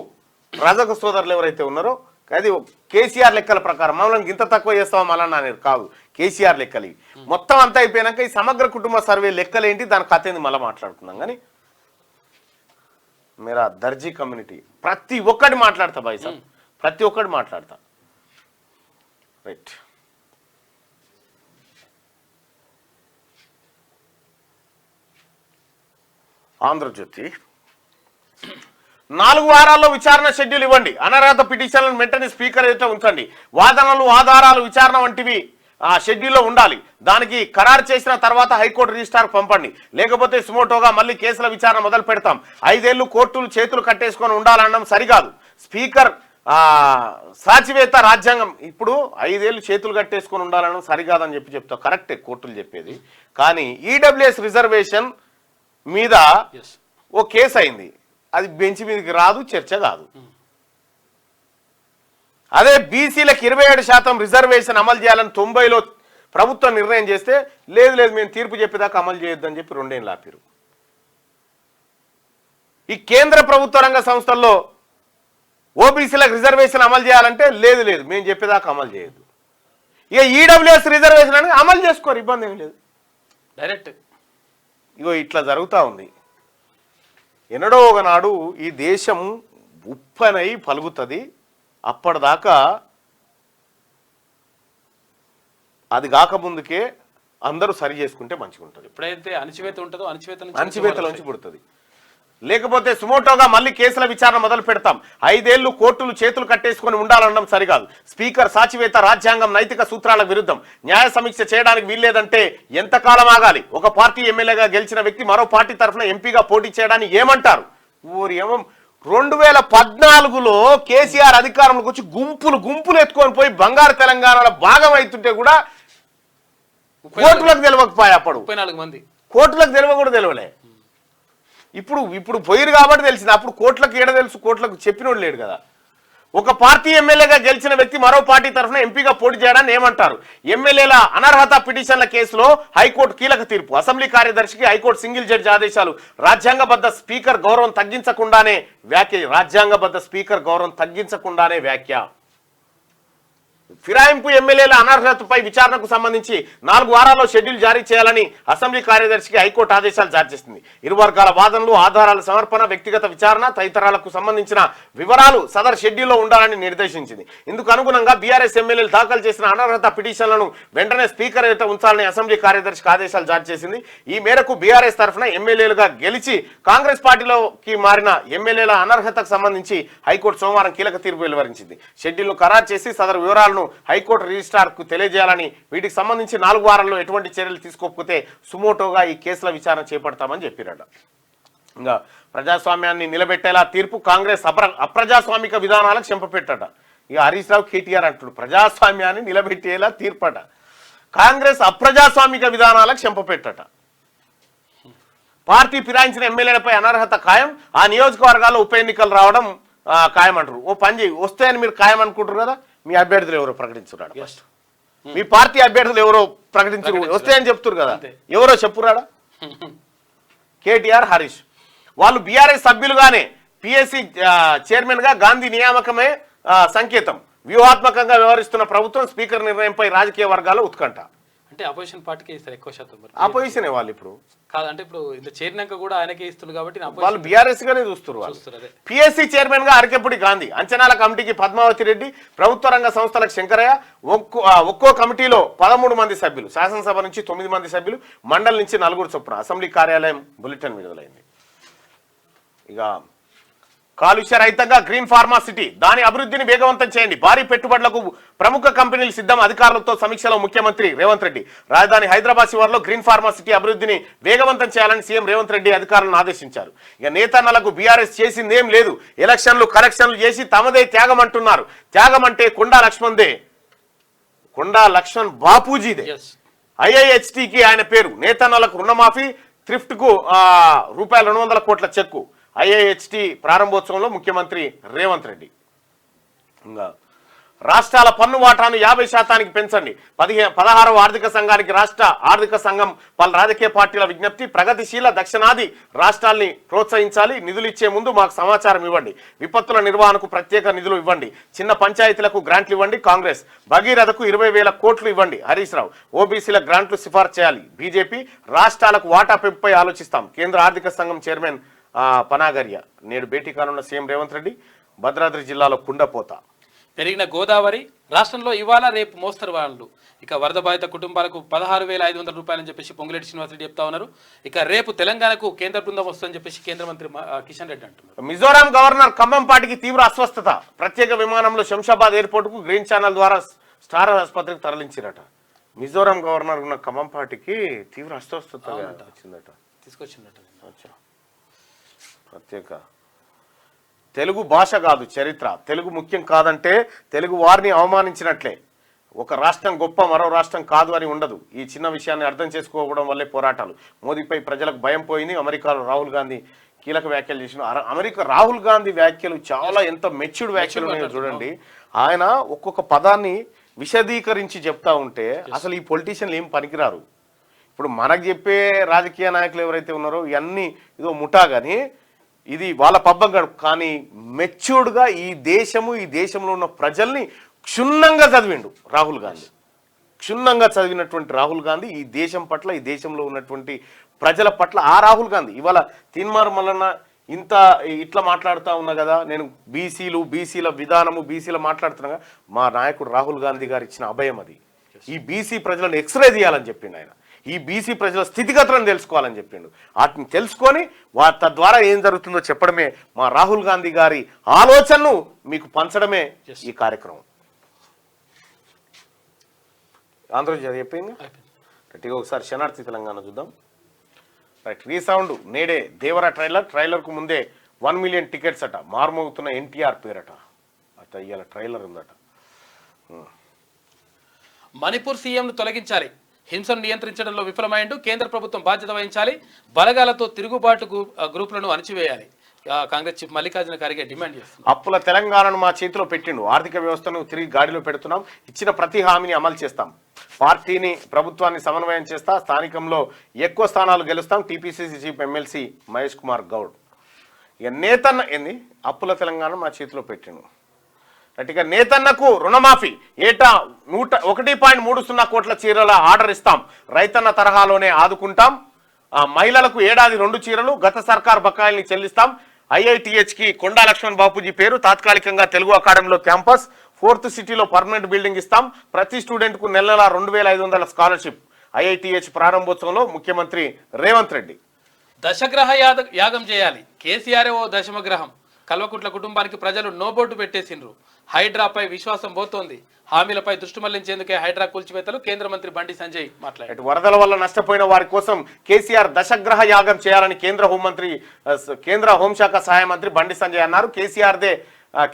రజక సోదరులు ఎవరైతే ఉన్నారో, అది కేసీఆర్ లెక్కల ప్రకారం, మమ్మల్ని ఇంత తక్కువ చేస్తామో మళ్ళీ అనేది కాదు, కేసీఆర్ లెక్కలు మొత్తం అంతా అయిపోయినాక ఈ సమగ్ర కుటుంబ సర్వే లెక్కలేంటి, దాని కథ ఏంది మళ్ళీ మాట్లాడుకుందాం. కానీ మేరా దర్జీ కమ్యూనిటీ ప్రతి ఒక్కటి మాట్లాడతా బాయ్ సార్, ప్రతి ఒక్కటి మాట్లాడతా. రైట్. ఆంధ్రజ్యోతి 4 వారాల్లో విచారణ షెడ్యూల్ ఇవ్వండి. అనర్హత పిటిషన్లను వెంటనే స్పీకర్ ఎదుట ఉంచండి. వాదనలు, ఆధారాలు, విచారణ వంటివి ఆ షెడ్యూల్లో ఉండాలి. దానికి ఖరారు చేసిన తర్వాత హైకోర్టు రిజిస్ట్రార్ పంపండి. లేకపోతే సుమోటోగా మళ్ళీ కేసుల విచారణ మొదలు పెడతాం. 5 ఏళ్లు కోర్టులు చేతులు కట్టేసుకొని ఉండాలనడం సరికాదు. స్పీకర్ సాచివేత రాజ్యాంగం. ఇప్పుడు 5 ఏళ్లు చేతులు కట్టేసుకొని ఉండాలనడం సరికాదని చెప్తా. కరెక్టే కోర్టులు చెప్పేది. కానీ ఈడబ్ల్యూఎస్ రిజర్వేషన్ మీద ఓ కేసు అయింది, అది బెంచ్ మీదకి రాదు, చర్చ కాదు. అదే బీసీలకు 27% రిజర్వేషన్ అమలు చేయాలని 90లో ప్రభుత్వం నిర్ణయం చేస్తే లేదు మేము తీర్పు చెప్పేదాకా అమలు చేయొద్దని చెప్పి 2 ఏళ్ళు ఆపారు. ఈ కేంద్ర ప్రభుత్వ రంగ సంస్థల్లో ఓబీసీలకు రిజర్వేషన్ అమలు చేయాలంటే లేదు మేము చెప్పేదాకా అమలు చేయొద్దు. ఇక ఈడబ్ల్యూఎస్ రిజర్వేషన్ అని అమలు చేసుకోరు, ఇబ్బంది ఏం లేదు, డైరెక్ట్. ఇగో ఇట్లా జరుగుతూ ఉంది. ఎన్నడో ఒకనాడు ఈ దేశం ఉప్పనై పలుగుతుంది. అప్పటిదాకా అది కాకముందుకే అందరూ సరి చేసుకుంటే మంచిగా ఉంటుంది. ఎప్పుడైతే అణచివేత ఉంటుందో అణచివేతలోంచి పుడుతుంది. లేకపోతే సుమోటోగా మళ్ళీ కేసుల విచారణ మొదలు పెడతాం. 5 ఏళ్లు కోర్టులు చేతులు కట్టేసుకొని ఉండాలనడం సరికాదు. స్పీకర్ సాచివేత రాజ్యాంగం నైతిక సూత్రాల విరుద్ధం. న్యాయ సమీక్ష చేయడానికి వీల్లేదంటే ఎంతకాలం ఆగాలి? ఒక పార్టీ ఎమ్మెల్యేగా గెలిచిన వ్యక్తి మరో పార్టీ తరఫున ఎంపీగా పోటీ చేయడాన్ని ఏమంటారు? ఊరి ఏమో 2014లో కేసీఆర్ అధికారంలోకి వచ్చి గుంపులు ఎత్తుకొని పోయి బంగారు తెలంగాణలో భాగం అవుతుంటే కూడా కోర్టులకు తెలియకపోయా. అప్పుడు 34 మంది కోర్టులకు కూడా తెలియలే. ఇప్పుడు పోయిరు కాబట్టి తెలిసింది. అప్పుడు కోట్లకు ఏడ తెలుసు, కోట్లకు చెప్పినోడు లేడు కదా. ఒక పార్టీ ఎమ్మెల్యేగా గెలిచిన వ్యక్తి మరో పార్టీ తరఫున ఎంపీగా పోటీ చేయడాన్ని ఏమంటారు? ఎమ్మెల్యేల అనర్హత పిటిషన్ల కేసులో హైకోర్టు కీలక తీర్పు. అసెంబ్లీ కార్యదర్శికి హైకోర్టు సింగిల్ జడ్జి ఆదేశాలు. రాజ్యాంగబద్ధ స్పీకర్ గౌరవం తగ్గించకుండానే వ్యాఖ్య. ఫిరాయింపు ఎమ్మెల్యేల అనర్హతపై విచారణకు సంబంధించి 4 వారాల్లో షెడ్యూల్ జారీ చేయాలని అసెంబ్లీ కార్యదర్శికి హైకోర్టు ఆదేశాలు జారీ చేసింది. ఇరు వర్గాల వాదనలు, ఆధారాల సమర్పణ, వ్యక్తిగత విచారణ తదితరాలకు సంబంధించిన వివరాలు సదర్ షెడ్యూల్లో ఉండాలని నిర్దేశించింది. ఇందుకు అనుగుణంగా బీఆర్ఎస్ ఎమ్మెల్యేలు దాఖలు చేసిన అనర్హత పిటిషన్లను వెంటనే స్పీకర్ ఎదుట ఉంచాలని అసెంబ్లీ కార్యదర్శికి ఆదేశాలు జారీ చేసింది. ఈ మేరకు బీఆర్ఎస్ తరఫున ఎమ్మెల్యేలుగా గెలిచి కాంగ్రెస్ పార్టీలోకి మారిన ఎమ్మెల్యేల అనర్హతకు సంబంధించి హైకోర్టు సోమవారం కీలక తీర్పు వెలువరించింది. షెడ్యూల్ను ఖరారు చేసి సదరు వివరాలను హైకోర్టు రిజిస్ట్రార్ కు తెలియజేయాలని, వీటికి సంబంధించి 4 వారాల్లో ఎటువంటి చర్యలు తీసుకోకపోతే సుమోటోగా ఈ కేసుల విచారణ చేపడతామని చెప్పారట. ఇంకా ప్రజాస్వామ్యాన్ని నిలబెట్టేలా తీర్పు, కాంగ్రెస్ అప్రజాస్వామిక విధానాలకు చెంపపెట్టట. ఇక హరీష్ రావు కేటీఆర్ అంటుడు ప్రజాస్వామ్యాన్ని నిలబెట్టేలా తీర్పట, కాంగ్రెస్ అప్రజాస్వామిక విధానాలకు చెంపపెట్టట. పార్టీ ఫిరాయించిన ఎమ్మెల్యేలపై అనర్హత ఖాయం, ఆ నియోజకవర్గాల్లో ఉప ఎన్నికలు రావడం ఖాయం అంటారు. ఓ పని చేయి, వస్తాయని మీరు ఖాయం అనుకుంటారు కదా, మీ అభ్యర్థులు ఎవరో ప్రకటించున్నాడు. మీ పార్టీ అభ్యర్థులు ఎవరో ప్రకటించు వస్తాయని చెప్తున్నారు కదా, ఎవరో చెప్పురాడా? కేటీఆర్, హరీష్ వాళ్ళు బీఆర్ఎస్ సభ్యులుగానే పిఎస్సి చైర్మన్ గా గాంధీ నియామకమే సంకేతం. వ్యూహాత్మకంగా వ్యవహరిస్తున్న ప్రభుత్వం స్పీకర్ నిర్ణయంపై రాజకీయ వర్గాల్లో ఉత్కంఠ. అంటే అపోజిషన్ పార్టీకి ఇస్తారు ఎక్కువ శాతం. అపోజిషన్ వాళ్ళు ఇప్పుడు కాదంటే ఇప్పుడు ఇంత చేరినాక కూడా ఆయనకే ఇస్తున్నారు కాబట్టి వాళ్ళు బీఆర్ఎస్ గానే చూస్తున్నారు. పిఎస్సి చైర్మన్ గా అరకెప్పుడు గాంధీ, అంచనాల కమిటీకి పద్మావతి రెడ్డి, ప్రభుత్వ రంగ సంస్థలకు శంకరయ్య. ఒక్కో కమిటీలో 13 మంది సభ్యులు, శాసనసభ నుంచి 9 మంది సభ్యులు, మండలి నుంచి 4 చొప్పున. అసెంబ్లీ కార్యాలయం బులెటిన్ విడుదలైంది. ఇక కాలుష్య రహితంగా గ్రీన్ ఫార్మా సిటీ, దాని అభివృద్ధిని వేగవంతం చేయండి, భారీ పెట్టుబడులకు ప్రముఖ కంపెనీలు సిద్ధం. అధికారులతో సమీక్షలో ముఖ్యమంత్రి రేవంత్ రెడ్డి. రాజధాని హైదరాబాద్ శివార్లో గ్రీన్ ఫార్మా సిటీ అభివృద్ధిని వేగవంతం చేయాలని సీఎం రేవంత్ రెడ్డి అధికారులను ఆదేశించారు. ఇక నేతన్నలకు బీఆర్ఎస్ చేసిందేం లేదు, ఎలక్షన్లు కలెక్షన్లు చేసి తమదే త్యాగం అంటున్నారు. త్యాగం అంటే కొండా లక్ష్మణ్దే, కొండా లక్ష్మణ్ బాపూజీదే. ఐఐహెచ్టికి ఆయన పేరు. నేతన్నలకు రుణమాఫీ, థ్రిఫ్ట్ కు రూపాయలు 200 కోట్ల చెక్కు. ఐఐహెచ్టి ప్రారంభోత్సవంలో ముఖ్యమంత్రి రేవంత్ రెడ్డి. ఇంకా రాష్ట్రాల పన్ను వాటాను 50% పెంచండి. 16వ ఆర్థిక సంఘానికి రాష్ట్ర ఆర్థిక సంఘం పలు రాజకీయ పార్టీల విజ్ఞప్తి. ప్రగతిశీల దక్షిణాది రాష్ట్రాల్ని ప్రోత్సహించాలి. నిధులు ఇచ్చే ముందు మాకు సమాచారం ఇవ్వండి. విపత్తుల నిర్వహణకు ప్రత్యేక నిధులు ఇవ్వండి. చిన్న పంచాయతీలకు గ్రాంట్లు ఇవ్వండి. కాంగ్రెస్ భగీరథకు 20,000 కోట్లు ఇవ్వండి. హరీష్ రావు ఓబీసీల గ్రాంట్లు సిఫార్సు చేయాలి. బీజేపీ రాష్ట్రాలకు వాటా పెంపుపై ఆలోచిస్తాం. కేంద్ర ఆర్థిక సంఘం చైర్మన్ పనాగర్య నేడు భేటీ కానున్న సీఎం రేవంత్ రెడ్డి. భద్రాద్రి జిల్లాలో కుండపోత. పెరిగిన గోదావరి, రాష్ట్రంలో ఇవాళ రేపు మోస్తరు వాళ్ళు. ఇక వరద బాధిత కుటుంబాలకు 16,500 రూపాయలని చెప్పేసి పొంగులేటి శ్రీనివాసరెడ్డి చెప్తా ఉన్నారు. ఇక రేపు తెలంగాణకు కేంద్ర బృందం వస్తుందని చెప్పేసి కేంద్ర మంత్రి కిషన్ రెడ్డి అంటున్నారు. మిజోరాం గవర్నర్ ఖమ్మంపాటికి తీవ్ర అస్వస్థత. ప్రత్యేక విమానంలో శంషాబాద్ ఎయిర్పోర్ట్ కు గ్రీన్ ఛానల్ ద్వారా స్టార్ ఆసుపత్రికి తరలించారట. మిజోరాం గవర్నర్ ఉన్న ఖమ్మంపాటికి తీవ్ర అస్వస్థత వచ్చిందట, తీసుకొచ్చిందట. ప్రత్యేక తెలుగు భాష కాదు చరిత్ర, తెలుగు ముఖ్యం కాదంటే తెలుగు వారిని అవమానించినట్లే. ఒక రాష్ట్రం గొప్ప, మరో రాష్ట్రం కాదు అని ఉండదు. ఈ చిన్న విషయాన్ని అర్థం చేసుకోవడం వల్లే పోరాటాలు. మోదీపై ప్రజలకు భయం పోయింది. అమెరికాలో రాహుల్ గాంధీ కీలక వ్యాఖ్యలు చేసిన రాహుల్ గాంధీ వ్యాఖ్యలు చాలా ఎంత మెచ్యూర్డ్ వ్యాఖ్యలు ఉన్నాయో చూడండి. ఆయన ఒక్కొక్క పదాన్ని విశదీకరించి చెప్తా ఉంటే అసలు ఈ పొలిటీషియన్లు ఏం పనికిరారు. ఇప్పుడు మనకు చెప్పే రాజకీయ నాయకులు ఎవరైతే ఉన్నారో ఇవన్నీ ఇదో ముఠా, కానీ ఇది వాళ్ళ పబ్బం గడుపు. కానీ మెచ్యూర్డ్గా ఈ దేశంలో ఉన్న ప్రజల్ని క్షుణ్ణంగా చదివిండు రాహుల్ గాంధీ. క్షుణ్ణంగా చదివినటువంటి రాహుల్ గాంధీ ఈ దేశం పట్ల, ఈ దేశంలో ఉన్నటువంటి ప్రజల పట్ల, ఆ రాహుల్ గాంధీ ఇవాళ తీన్మార్ మల్లన్న ఇట్లా మాట్లాడుతూ ఉన్నా కదా, నేను బీసీల విధానము, బీసీల మాట్లాడుతున్నా. మా నాయకుడు రాహుల్ గాంధీ గారు ఇచ్చిన అభయం అది. ఈ బీసీ ప్రజలను ఎక్స్రే తీయాలని చెప్పిండు ఆయన. ఈ బీసీ ప్రజల స్థితిగతులను తెలుసుకోవాలని చెప్పిండు. వాటిని తెలుసుకొని తద్వారా ఏం జరుగుతుందో చెప్పడమే మా రాహుల్ గాంధీ గారి ఆలోచనను మీకు పంచడమే ఈ కార్యక్రమం. ఆంధ్రజ్యోతి చెప్పింది గట్టిగా ఒకసారి శనార్థి తెలంగాణ చూద్దాం. రైట్, రీసౌండ్ నేడే దేవరా ట్రైలర్కు ముందే 1 మిలియన్ టికెట్స్ అట. మారుమోగుతున్న ఎన్టీఆర్ పేరట అట. ఇవాళ ట్రైలర్ ఉందట. మణిపూర్ సీఎంను తొలగించాలి, హింసను నియంత్రించడంలో విఫలమైండు, కేంద్ర ప్రభుత్వం బాధ్యత వహించాలి, బలగాలతో తిరుగుబాటు గ్రూపులను అణచివేయాలి. కాంగ్రెస్ చీఫ్ మల్లికార్జున ఖర్గే డిమాండ్ చేస్తుంది. అప్పుల తెలంగాణను మా చేతిలో పెట్టిండు, ఆర్థిక వ్యవస్థను తిరిగి గాడిలో పెడుతున్నాం, ఇచ్చిన ప్రతి హామీని అమలు చేస్తాం, పార్టీని ప్రభుత్వాన్ని సమన్వయం చేస్తా, స్థానికంలో ఎక్కువ స్థానాలు గెలుస్తాం, TPCC chief MLC Mahesh Kumar Goud. ఇక నేతన్న ఏంది అప్పుల తెలంగాణ మా చేతిలో పెట్టిండు. ఇక నేతన్నకు రుణమాఫీ ఏటా 1.30 కోట్ల చీరల ఆర్డర్ ఇస్తాం, రైతన్న తరహాలోనే ఆదుకుంటాం, మహిళలకు ఏడాది 2 చీరలు, గత సర్కార్ బకాయిల్ని చెల్లిస్తాం, IITHకి కొండా లక్ష్మణ్ బాపూజీ పేరు, తాత్కాలికంగా తెలుగు అకాడమీలో క్యాంపస్, 4th సిటీలో పర్మనెంట్ బిల్డింగ్ ఇస్తాం, ప్రతి స్టూడెంట్కు నెల 2500 స్కాలర్షిప్. IITH ప్రారంభోత్సవంలో ముఖ్యమంత్రి రేవంత్ రెడ్డి. దశగ్రహ యాగం చేయాలి, కేసీఆర్ ఓ దశమగ్రహం, కల్వకుట్ల కుటుంబానికి ప్రజలు నోబోటు పెట్టేసిండ్రు, హైడ్రాపై విశ్వాసం పోతోంది, హామీలపై దృష్టి మళ్లించేందుకే హైడ్రా కూల్చివేతలు, కేంద్ర మంత్రి బండి సంజయ్ మాట్లాడారు. వరదల వల్ల నష్టపోయిన వారి కోసం కేసీఆర్ దశగ్రహ యాగం చేయాలని కేంద్ర హోంశాఖ సహాయ మంత్రి బండి సంజయ్ అన్నారు.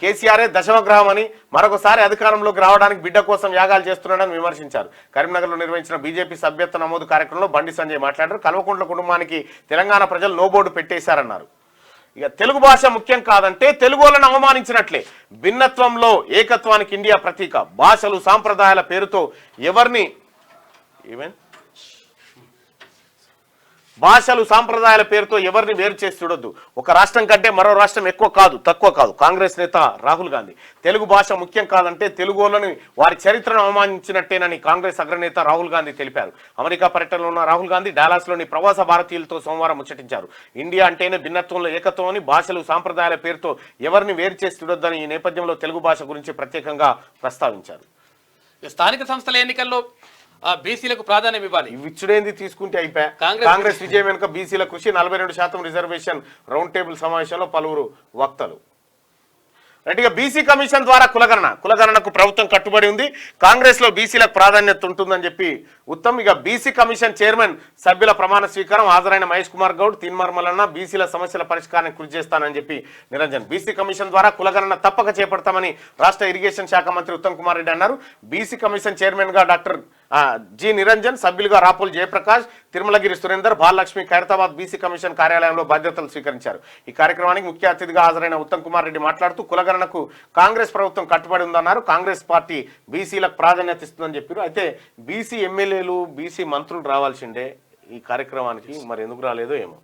కేసీఆరే దశమగ్రహం అని, మరొకసారి అధికారంలోకి రావడానికి బిడ్డ కోసం యాగాలు చేస్తున్నాడని విమర్శించారు. కరీంనగర్లో నిర్వహించిన బీజేపీ సభ్యత్వ నమోదు కార్యక్రమంలో బండి సంజయ్ మాట్లాడారు. కల్వకుంట్ల కుటుంబానికి తెలంగాణ ప్రజలు నోబోర్డు పెట్టేశారన్నారు. ఇక తెలుగు భాష ముఖ్యం కాదంటే తెలుగు వాళ్ళని అవమానించినట్లే, భిన్నత్వంలో ఏకత్వానికి ఇండియా ప్రతీక, భాషలు సాంప్రదాయాల పేరుతో ఎవరిని వేరు చేసి చూడొద్దు, ఒక రాష్ట్రం కంటే మరో రాష్ట్రం ఎక్కువ కాదు తక్కువ కాదు. కాంగ్రెస్ నేత రాహుల్ గాంధీ తెలుగు భాష ముఖ్యం కాదంటే తెలుగు వాళ్ళని వారి చరిత్రను అవమానించినట్టేనని కాంగ్రెస్ అగ్రనేత రాహుల్ గాంధీ తెలిపారు. అమెరికా పర్యటనలో ఉన్న రాహుల్ గాంధీ డాలాస్లోని ప్రవాస భారతీయులతో సోమవారం ముచ్చటించారు. ఇండియా అంటేనే భిన్నత్వంలో ఏకత్వం అని, భాషలు సాంప్రదాయాల పేరుతో ఎవరిని వేరు చేసి చూడొద్దని ఈ నేపథ్యంలో తెలుగు భాష గురించి ప్రత్యేకంగా ప్రస్తావించారు. స్థానిక సంస్థల ఎన్నికల్లో బీసీలకు ప్రాధాన్యం ఇవ్వాలి, విచ్చుడేంది తీసుకుంటే అయిపోయా. కాంగ్రెస్ విజయం వెనుక బీసీల కృషి, 42% రిజర్వేషన్ రౌండ్ టేబుల్ సమావేశంలో పలువురు వక్తలు. రైట్గా బీసీ కమిషన్ ద్వారా కులగణనకు ప్రభుత్వం కట్టుబడి ఉంది, కాంగ్రెస్ లో బీసీలకు ప్రాధాన్యత ఉంటుందని చెప్పి ఉత్తమ్. ఇక బీసీ కమిషన్ చైర్మన్ సభ్యుల ప్రమాణ స్వీకారం, హాజరైన మహేష్ కుమార్ గౌడ్, తీన్మార్మలన్న బీసీల సమస్యల పరిష్కారానికి కృషి చేస్తానని చెప్పి నిరంజన్. బీసీ కమిషన్ ద్వారా కులగణన తప్పక చేపడతామని రాష్ట్ర ఇరిగేషన్ శాఖ మంత్రి ఉత్తమ్ కుమార్ రెడ్డి అన్నారు. బీసీ కమిషన్ చైర్మన్ గా డాక్టర్ జి నిరంజన్, సభ్యులుగా రాపుల్ జయప్రకాష్, తిరుమలగిరి సురేందర్, బాలలక్ష్మి ఖైరతాబాద్ బీసీ కమిషన్ కార్యాలయంలో బాధ్యతలు స్వీకరించారు. ఈ కార్యక్రమానికి ముఖ్య అతిథిగా హాజరైన ఉత్తమ్ కుమార్ రెడ్డి మాట్లాడుతూ కులగణనకు కాంగ్రెస్ ప్రభుత్వం కట్టుబడి ఉందన్నారు. కాంగ్రెస్ పార్టీ బీసీలకు ప్రాధాన్యత ఇస్తుందని చెప్పారు. అయితే బీసీ ఎమ్మెల్యేలు బీసీ మంత్రులు రావాల్సిందే ఈ కార్యక్రమానికి, మరి ఎందుకు రాలేదో ఏమో.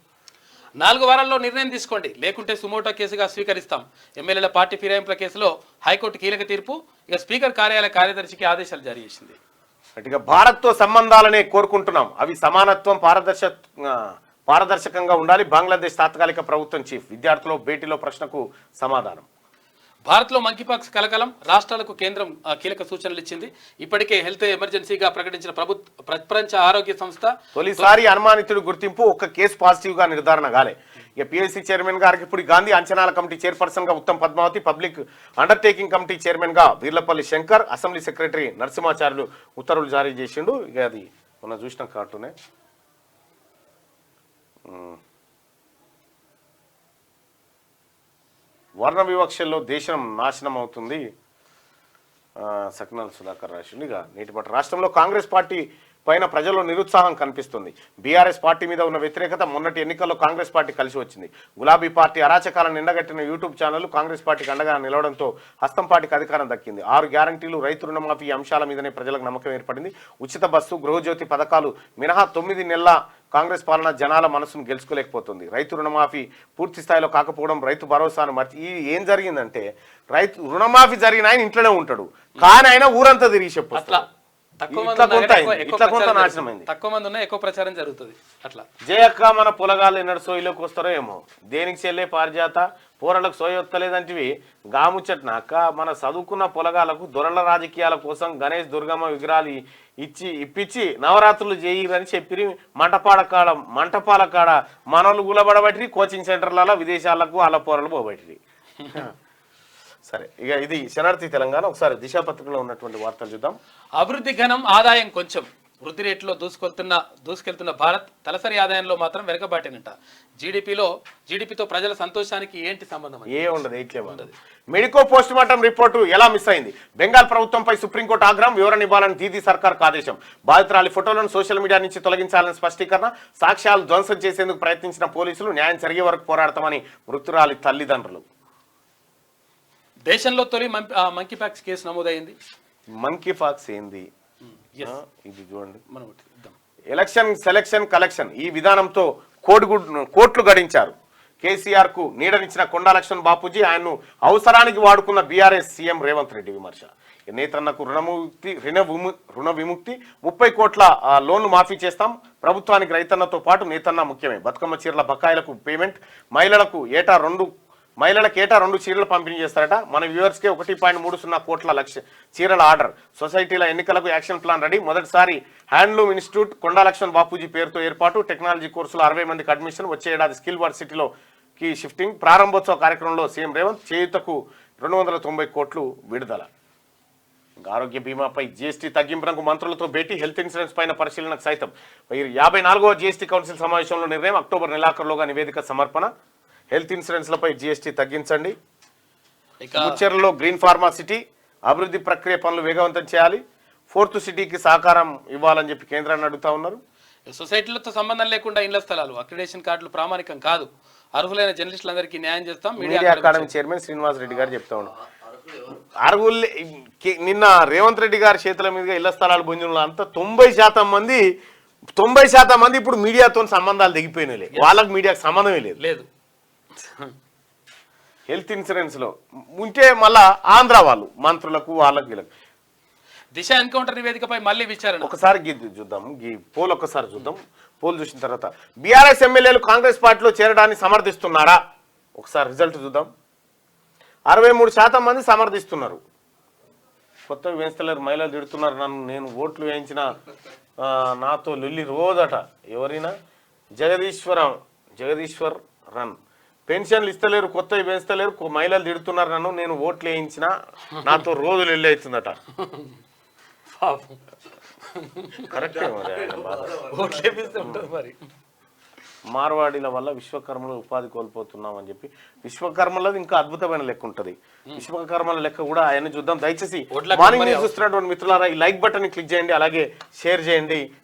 4 వారాల్లో నిర్ణయం తీసుకోండి, లేకుంటే సుమోటో కేసుగా స్వీకరిస్తాం. ఎమ్మెల్యేల పార్టీ ఫిరాయింపుల కేసులో హైకోర్టు కీలక తీర్పు. ఇక స్పీకర్ కార్యాలయ కార్యదర్శికి ఆదేశాలు జారీ చేసింది. ఇక భారత్తో సంబంధాలనే కోరుకుంటున్నాం, అవి సమానత్వం పారదర్శకంగా ఉండాలి. బంగ్లాదేశ్ తాత్కాలిక ప్రభుత్వం చీఫ్. విద్యార్థుల భేటీలో ప్రశ్నకు సమాధానం. భారత్లో మంకీపాక్స్ కలకలం, రాష్ట్రాలకు కేంద్రం కీలక సూచనలు ఇచ్చింది. ఇప్పటికే హెల్త్ ఎమర్జెన్సీగా ప్రకటించిన ప్రపంచ ఆరోగ్య సంస్థ తొలిసారి అనుమానితుడు గుర్తింపు, ఒక్క కేసు పాజిటివ్ గా నిర్ధారణ కాలే. ఇక పిఎస్సి చైర్మన్ గారికి ఇప్పుడు గాంధీ అంచనాల కమిటీ చైర్పర్సన్ గా Uttam Padmavathi, public undertaking committee chairman గా వీర్లపల్లి శంకర్, అసెంబ్లీ సెక్రటరీ నరసింహాచార్యులు ఉత్తర్వులు జారీ చేసిండు. ఇక అది మనం చూసిన కార్టూనే. వర్ణ వివక్షల్లో దేశం నాశనం అవుతుంది, సక్నాల్ సుధాకర్ రాసిండు. ఇక నేటిపట్ల రాష్ట్రంలో కాంగ్రెస్ పార్టీ పైన ప్రజల్లో నిరుత్సాహం కనిపిస్తుంది. బీఆర్ఎస్ పార్టీ మీద ఉన్న వ్యతిరేకత మొన్నటి ఎన్నికల్లో కాంగ్రెస్ పార్టీ కలిసి వచ్చింది. గులాబీ పార్టీ అరాచకాలను నిండగట్టిన యూట్యూబ్ ఛానళ్లు కాంగ్రెస్ పార్టీకి అండగా నిలవడంతో హస్తం పార్టీకి అధికారం దక్కింది. 6 గ్యారంటీలు, రైతు రుణమాఫీ అంశాల మీదనే ప్రజలకు నమ్మకం ఏర్పడింది. ఉచిత బస్సు, గృహజ్యోతి పథకాలు మినహా 9 నెలల కాంగ్రెస్ పాలన జనాల మనసును గెలుచుకోలేకపోతుంది. రైతు రుణమాఫీ పూర్తి స్థాయిలో కాకపోవడం, రైతు భరోసాను ఏం జరిగిందంటే, రైతు రుణమాఫీ జరిగిన ఆయన ఇంట్లోనే ఉంటాడు, కానీ ఆయన ఊరంతా తిరిగి చెప్పొస్తా. తక్కువ మంది ఉన్నా ఎక్కువ ప్రచారం జరుగుతుంది. అట్లా జయక్క మన పొలగాళ్ళు ఎన్నడు సోయిలోకి వస్తారో ఏమో, దేనికి చెల్లే పారిజాత పోరలకు సోయి వస్తలేదంటివి గాముచ్చట్న అక్క. మన చదువుకున్న పొలగాలకు దొరల రాజకీయాల కోసం గణేష్ దుర్గమ్మ విగ్రహాలు ఇప్పించి నవరాత్రులు చేయరని చెప్పి మంటపాల కాడ మనోళ్ళు గులబడబట్టి, కోచింగ్ సెంటర్లలో విదేశాలకు వాళ్ళ పోరలు పోబట్టి. సరే, ఇక ఇది శనార్థి తెలంగాణ. ఒకసారి దిశా పత్రికలో ఉన్నటువంటి వార్తలు చూద్దాం. అభివృద్ధి ఘనం, ఆదాయం కొంచెం, వృద్ధి రేట్లో దూసుకెళ్తున్న భారత్ తలసరి ఆదాయంలో మాత్రం వెనకబాటినట. జీడిపితో ప్రజల సంతోషానికి ఏంటి సంబంధం? ఉండదు, ఇట్లే ఉండదు. మెడికో పోస్ట్ మార్టం రిపోర్టు ఎలా మిస్ అయింది? బెంగాల్ ప్రభుత్వంపై సుప్రీంకోర్టు ఆగ్రహం, వివరణ ఇవ్వాలని దీదీ సర్కార్కు ఆదేశం. బాధితురాలి ఫోటోలను సోషల్ మీడియా నుంచి తొలగించాలని స్పష్టీకరణ. సాక్ష్యాలు ధ్వంసం చేసేందుకు ప్రయత్నించిన పోలీసులు, న్యాయం జరిగే వరకు పోరాడతామని మృతురాలి తల్లిదండ్రులు. దేశంలో తొలి మంకీ పాక్స్ కేసు నమోదైంది. మంకీ పాక్స్ ఏంది? ఇది చూడండి. ఎలక్షన్ సెలక్షన్ కలెక్షన్ ఈ విధానంతో కోట్లు గడించారు. కేసీఆర్ కు నీడనిచ్చిన కొండా లక్ష్మణ్ బాపూజీ, ఆయన్ను అవసరానికి వాడుకున్న బీఆర్ఎస్ సీఎం రేవంత్ రెడ్డి విమర్శ. నేతన్నకు రుణ విముక్తి 30 కోట్ల లోన్లు మాఫీ చేస్తాం. ప్రభుత్వానికి రైతన్నతో పాటు నేతన్న ముఖ్యమే. బతుకమ్మ చీరల బకాయిలకు పేమెంట్. మహిళలకు ఏటా 2 చీరలు పంపిణీ చేస్తారట. మన వ్యూవర్స్కే 1.30 కోట్ల చీరల ఆర్డర్. సొసైటీల ఎన్నికలకు యాక్షన్ ప్లాన్ రెడీ. మొదటిసారి హ్యాండ్లూమ్ ఇన్స్టిట్యూట్ కొండా లక్ష్మణ్ బాపూజీ పేరుతో ఏర్పాటు. టెక్నాలజీ కోర్సులో 60 మందికి అడ్మిషన్. వచ్చే ఏడాది స్కిల్ వర్సిటీలోకి షిఫ్టింగ్. ప్రారంభోత్సవ కార్యక్రమంలో సీఎం రేవంత్. చేయుతకు 290 కోట్లు విడుదల. ఆరోగ్య బీమాపై జీఎస్టీ తగ్గింపునకు మంత్రులతో భేటీ. హెల్త్ ఇన్సూరెన్స్ పైన పరిశీలనకు సైతం. 54వ జీఎస్టీ కౌన్సిల్ సమావేశంలో నిర్ణయం. అక్టోబర్ నెలాఖరులోగా నివేదిక సమర్పణ. హెల్త్ ఇన్సూరెన్స్లపై జీఎస్టీ తగ్గించండి. ముచ్చెర్లలో గ్రీన్ ఫార్మా సిటీ అభివృద్ధి ప్రక్రియ పనులు వేగవంతం చేయాలి. 4th సిటీకి సహకారం ఇవ్వాలని చెప్పి కేంద్రాన్ని అడుగుతా ఉన్నారు. సొసైటీలతో సంబంధం లేకుండా ఇళ్ల స్థలాలు, అక్రిడేషన్ కార్డులు ప్రామాణికం కాదు. అర్హులైన జర్నలిస్టులందరికీ న్యాయం చేస్తాం. Media academy chairman Srinivas Reddy గారు చెప్తా ఉన్నారు. అర్హులు నిన్న రేవంత్ రెడ్డి గారి చేతుల మీదుగా ఇళ్ల స్థలాలు పొందిన అంతా 90% మంది ఇప్పుడు మీడియాతో సంబంధాలు తెగిపోయినాయి. వాళ్ళకి మీడియాకు సంబంధమే లేదు. హెల్త్ ఇన్సూరెన్స్ లో ఉంటే మళ్ళా ఆంధ్ర వాళ్ళు మంత్రులకు వాళ్ళకి వీళ్ళకి. దిశ ఎన్కౌంటర్ నివేదికపై మళ్ళీ విచారణ. ఒకసారి చూద్దాం, ఈ పోల్ ఒక్కసారి చూద్దాం. పోల్ చూసిన తర్వాత బీఆర్ఎస్ ఎమ్మెల్యేలు కాంగ్రెస్ పార్టీలో చేరడాన్ని సమర్థిస్తున్నారా? ఒకసారి రిజల్ట్ చూద్దాం. 63% మంది సమర్థిస్తున్నారు. కొత్తవి వేస్తలేరు, మహిళలు తిడుతున్నారు నన్ను, నేను ఓట్లు వేయించిన నాతో లొల్లి రోజట. ఎవరైనా జగదీశ్వర్ రన్. పెన్షన్లు ఇస్తలేరు, కొత్తవి వేస్తలేరు, మహిళలు తిడుతున్నారు నన్ను, నేను ఓట్లు వేయించిన నాతో రోజులు వెళ్ళి అవుతుందట. కరెక్టే మరి. మార్వాడీల వల్ల విశ్వకర్మలు ఉపాధి కోల్పోతున్నామని చెప్పి, విశ్వకర్మలది ఇంకా అద్భుతమైన లెక్క ఉంటుంది. విశ్వకర్మల లెక్క కూడా ఆయన చూద్దాం. దయచేసి మార్నింగ్ న్యూస్ చూస్తున్నటువంటి మిత్రులారా ఈ లైక్ బటన్ క్లిక్ చేయండి, అలాగే షేర్ చేయండి.